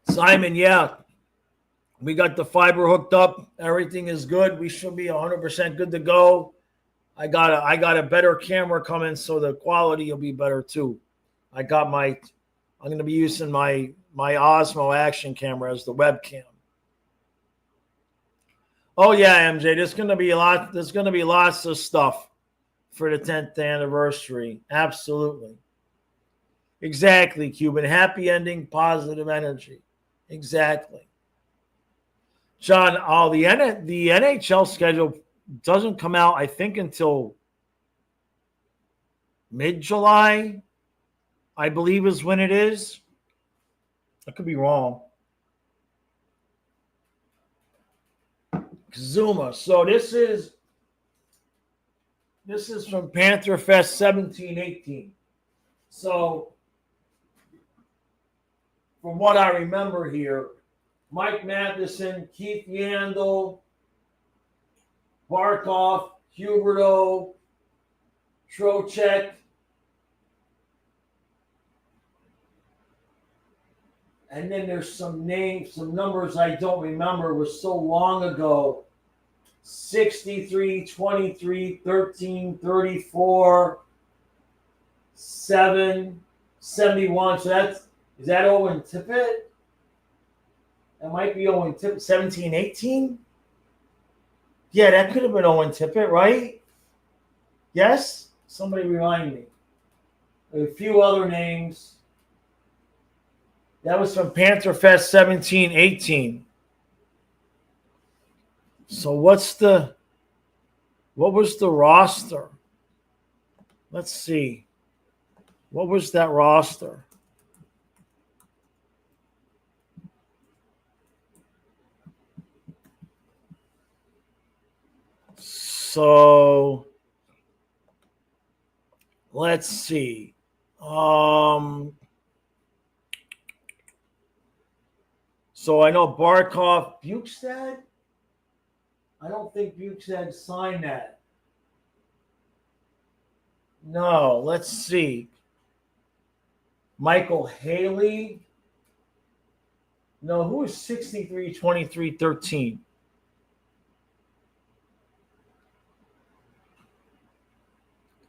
Simon, yeah. We got the fiber hooked up. Everything is good. We should be 100% good to go. I got a better camera coming, so the quality will be better too. I'm going to be using my Osmo action camera as the webcam. Oh yeah, MJ, there's going to be lots of stuff for the 10th anniversary. Absolutely. Exactly, Cuban. Happy ending, positive energy. Exactly. John, the NHL schedule doesn't come out, I think, until mid-July, I believe is when it is. I could be wrong. Zuma. So this is from Panther Fest 17-18. So from what I remember here, Mike Matheson, Keith Yandel, Barkov, Huberto, Trocheck, and then there's some names, some numbers I don't remember. It was so long ago. 63, 23, 13, 34, 7, 71. So is that Owen Tippett? That might be Owen Tippett. 17, 18? Yeah, that could have been Owen Tippett, right? Yes? Somebody remind me. A few other names. That was from Panther Fest 17-18. So what was the roster? Let's see. What was that roster? So let's see. So I know Barkov, Bukestad. I don't think Bukestad signed that. No, let's see. Michael Haley. No, who is 63, 23, 13?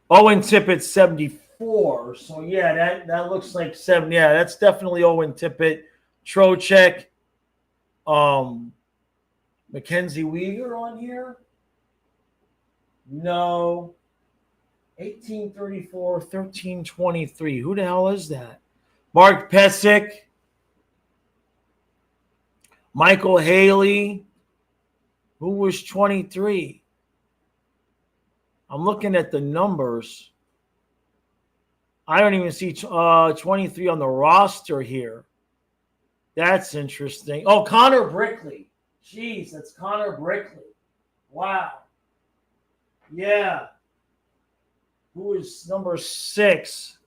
Owen Tippett, 74. So, yeah, that looks like 7. Yeah, that's definitely Owen Tippett. Trocheck. Mackenzie Weegar on here? No. 1834, 1323. Who the hell is that? Mark Pesic. Michael Haley. Who was 23? I'm looking at the numbers. I don't even see 23 on the roster here. That's interesting. Oh, Connor Brickley. Jeez, that's Connor Brickley. Wow. Yeah. Who is number 6?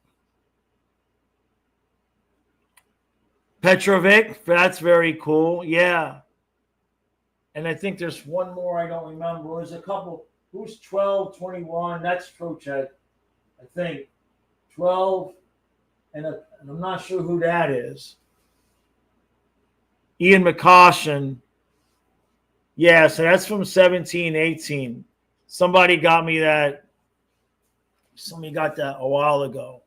Petrovic. That's very cool. Yeah. And I think there's one more I don't remember. There's a couple. Who's 12, 21? That's Trocheck, I think. 12. And I'm not sure who that is. Ian McCoshen. Yeah, so that's from 17, 18. Somebody got me that. Somebody got that a while ago.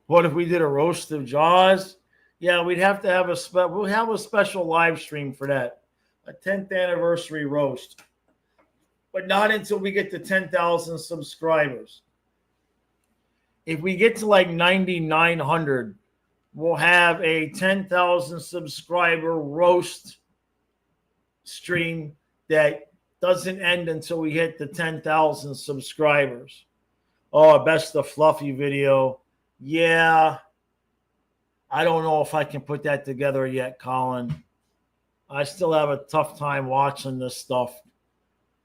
What if we did a roast of Jaws? Yeah, we'd have to have we'll have a special live stream for that. A 10th anniversary roast. But not until we get to 10,000 subscribers. If we get to like 9,900, we'll have a 10,000 subscriber roast stream that doesn't end until we hit the 10,000 subscribers. Oh, best of Fluffy video. Yeah. I don't know if I can put that together yet, Colin. I still have a tough time watching this stuff.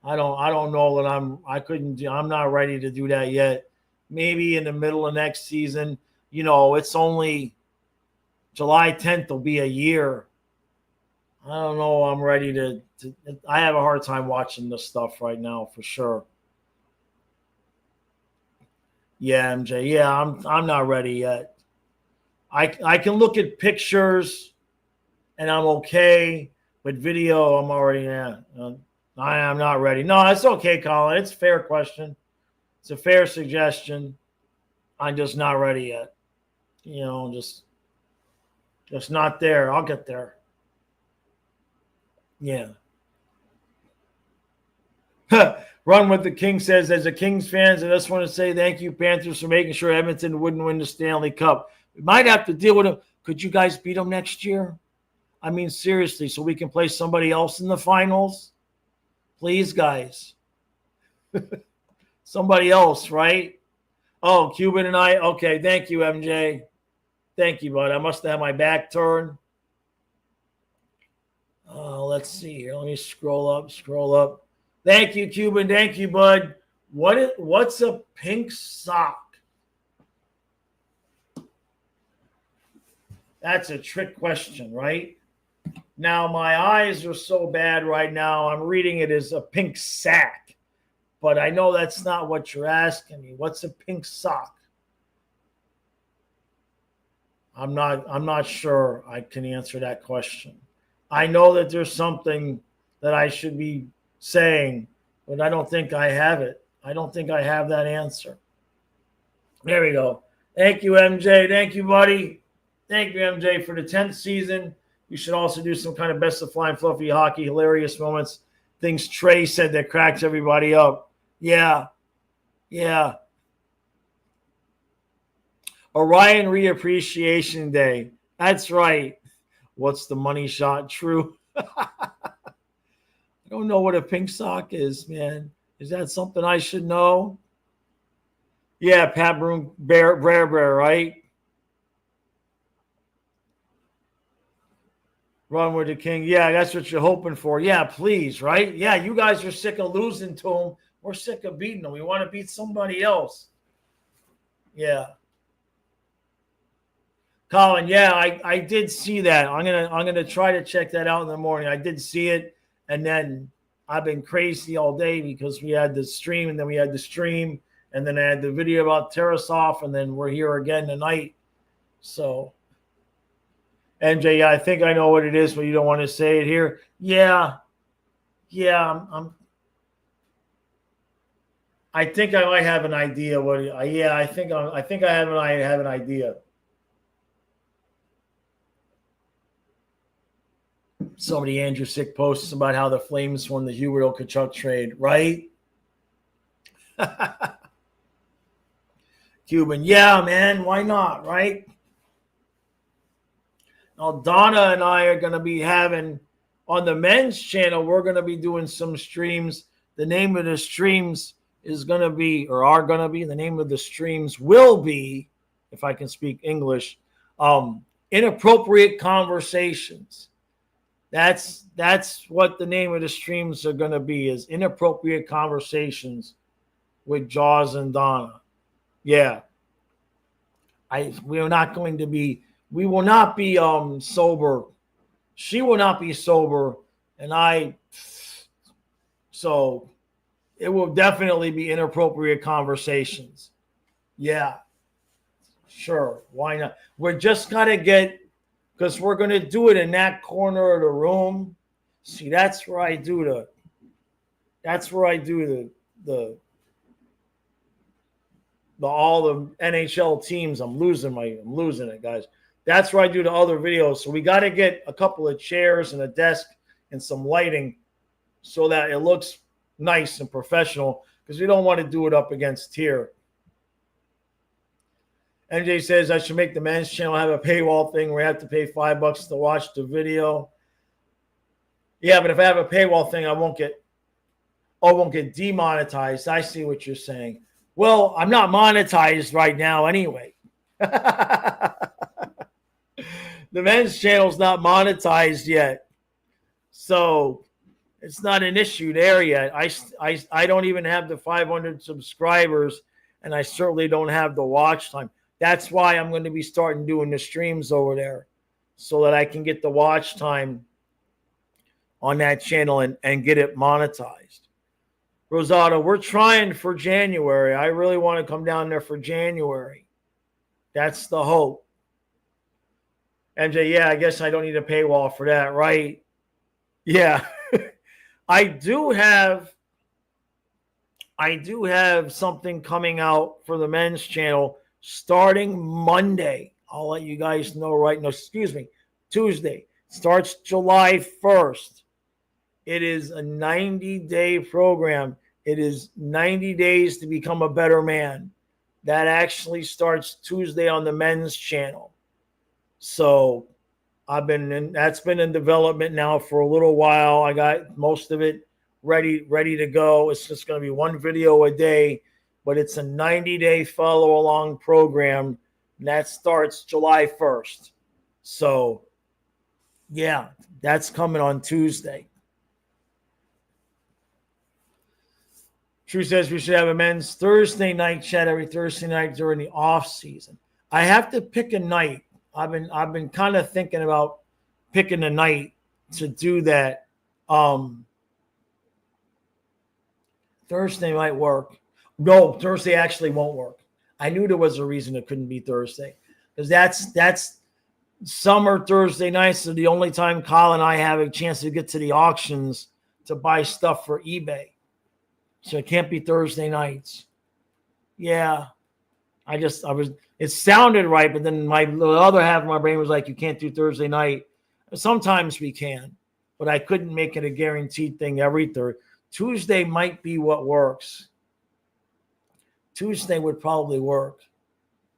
I don't know that I'm not ready to do that yet. Maybe in the middle of next season. You know, it's only July 10th will be a year. I don't know. I'm ready to I have a hard time watching this stuff right now for sure. Yeah, MJ. Yeah, I'm not ready yet. I can look at pictures and I'm okay, but video I'm already I am not ready. No, it's okay, Colin. It's a fair question. It's a fair suggestion. I'm just not ready yet. You know, just not there. I'll get there. Yeah. Run with the King says, as a Kings fans, I just want to say thank you, Panthers, for making sure Edmonton wouldn't win the Stanley Cup. We might have to deal with them. Could you guys beat them next year? I mean, seriously, so we can play somebody else in the finals? Please, guys. Somebody else, right? Oh, Cuban and I. Okay, thank you, MJ. Thank you, bud. I must have my back turned. Let's see here. Let me scroll up. Thank you, Cuban. Thank you, bud. What's a pink sock? That's a trick question, right? Now, my eyes are so bad right now, I'm reading it as a pink sack. But I know that's not what you're asking me. What's a pink sock? I'm not sure I can answer that question. I know that there's something that I should be saying, but I don't think I have it. I don't think I have that answer. There we go. Thank you, MJ. Thank you, buddy. Thank you, MJ, for the 10th season. You should also do some kind of best of flying fluffy hockey, hilarious moments, things Trey said that cracks everybody up. Yeah. Orion Reappreciation Day. That's right. What's the money shot? True. I don't know what a pink sock is, man. Is that something I should know? Yeah, Pat Broom, Bear, right? Run with the King. Yeah, that's what you're hoping for. Yeah, please, right? Yeah, you guys are sick of losing to them. We're sick of beating them. We want to beat somebody else. Yeah. Colin, yeah, I did see that. I'm gonna try to check that out in the morning. I did see it, and then I've been crazy all day because we had the stream, and then we had the stream, and then I had the video about Terasoff, and then we're here again tonight. So, MJ, yeah, I think I know what it is, but you don't want to say it here. Yeah, I think I might have an idea. I think I have an idea. Somebody, Andrew Sick, posts about how the Flames won the Huberdeau Tkachuk trade, right? Cuban, yeah, man, why not, right? Now, Donna and I are going to be having, on the men's channel, we're going to be doing some streams. The name of the streams is going to be, or are going to be, the name of the streams will be, if I can speak English, Inappropriate Conversations. That's what the name of the streams are going to be, is Inappropriate Conversations with Jaws and Donna. Yeah. We will not be sober. She will not be sober. So it will definitely be Inappropriate Conversations. Yeah. Sure. Why not? We're just going to get, because we're going to do it in that corner of the room. See, that's where I do the all the NHL teams. I'm losing it, guys. That's where I do the other videos. So we got to get a couple of chairs and a desk and some lighting so that it looks nice and professional, because we don't want to do it up against here. NJ says I should make the men's channel have a paywall thing where I have to pay $5 to watch the video. Yeah, but if I have a paywall thing, I won't get demonetized. I see what you're saying. Well, I'm not monetized right now anyway. The men's channel's not monetized yet. So it's not an issue there yet. I don't even have the 500 subscribers, and I certainly don't have the watch time. That's why I'm going to be starting doing the streams over there, so that I can get the watch time on that channel and get it monetized. Rosado, we're trying for January. I really want to come down there for January. That's the hope. MJ, yeah, I guess I don't need a paywall for that, right? Yeah. I do have something coming out for the men's channel starting Monday. I'll let you guys know Tuesday. Starts July 1st. It is a 90-day program. It is 90 days to become a better man. That actually starts Tuesday on the men's channel. So that's been in development now for a little while. I got most of it ready to go. It's just going to be one video a day, but it's a 90-day follow-along program, and that starts July 1st. So, yeah, that's coming on Tuesday. True says we should have a men's Thursday night chat every Thursday night during the off season. I have to pick a night. I've been kind of thinking about picking a night to do that. Thursday might work. No, Thursday actually won't work. I knew there was a reason it couldn't be Thursday, because that's summer Thursday nights are the only time Kyle and I have a chance to get to the auctions to buy stuff for eBay. So it can't be Thursday nights. Yeah. It sounded right, but then the other half of my brain was like, you can't do Thursday night. Sometimes we can, but I couldn't make it a guaranteed thing every Thursday. Tuesday might be what works. Tuesday would probably work.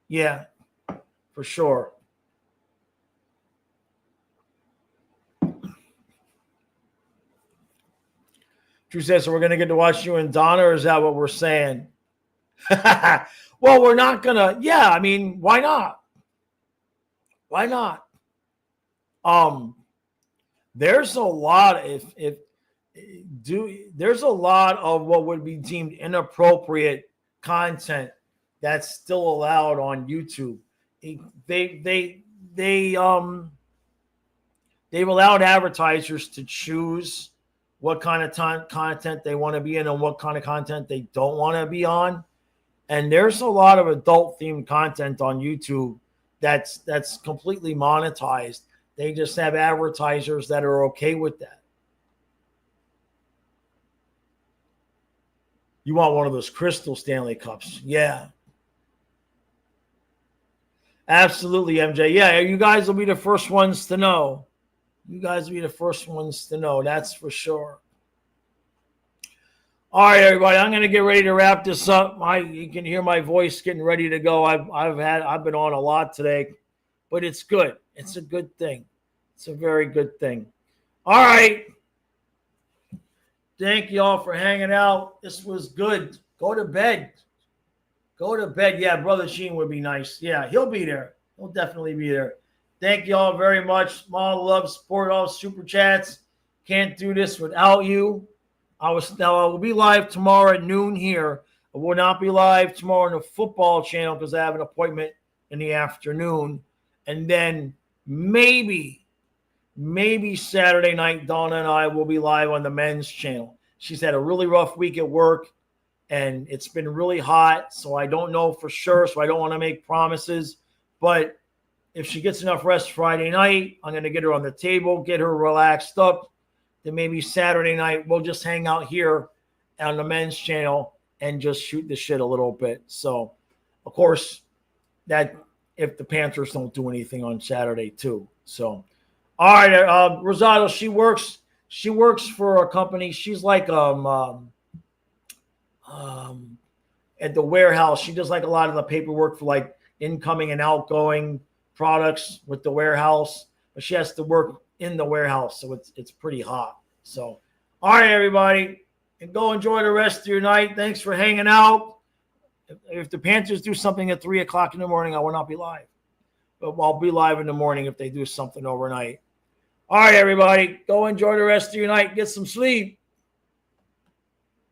Yeah, for sure. Drew says, so we're going to get to watch you and Donna, or is that what we're saying? Well, we're not going to. Yeah, I mean, why not? Why not? There's a lot there's a lot of what would be deemed inappropriate content that's still allowed on YouTube. They've allowed advertisers to choose what kind of content they want to be in and what kind of content they don't want to be on. And there's a lot of adult-themed content on YouTube that's completely monetized. They just have advertisers that are okay with that. You want one of those crystal Stanley Cups. Yeah. Absolutely, MJ. Yeah, you guys will be the first ones to know. You guys will be the first ones to know. That's for sure. All right, everybody. I'm going to get ready to wrap this up. You can hear my voice getting ready to go. I've been on a lot today, but it's good. It's a good thing. It's a very good thing. All right. Thank you all for hanging out. This was good. Go to bed. Go to bed. Yeah, Brother Sheen would be nice. Yeah, he'll be there. He'll definitely be there. Thank you all very much. Small love, support, all super chats. Can't do this without you. I will be live tomorrow at noon here. I will not be live tomorrow on the football channel because I have an appointment in the afternoon. And then maybe Saturday night, Donna and I will be live on the men's channel. She's had a really rough week at work, and it's been really hot, so I don't know for sure, so I don't want to make promises. But if she gets enough rest Friday night, I'm going to get her on the table, get her relaxed up. Then maybe Saturday night, we'll just hang out here on the men's channel and just shoot the shit a little bit. So, of course, that if the Panthers don't do anything on Saturday too. So, all right, Rosado, she works for a company. She's like at the warehouse. She does like a lot of the paperwork for like incoming and outgoing products with the warehouse, but she has to work in the warehouse, so it's pretty hot. So, all right, everybody, and go enjoy the rest of your night. Thanks for hanging out. If the Panthers do something at 3 o'clock in the morning, I will not be live, but I'll be live in the morning if they do something overnight. All right, everybody, go enjoy the rest of your night. Get some sleep.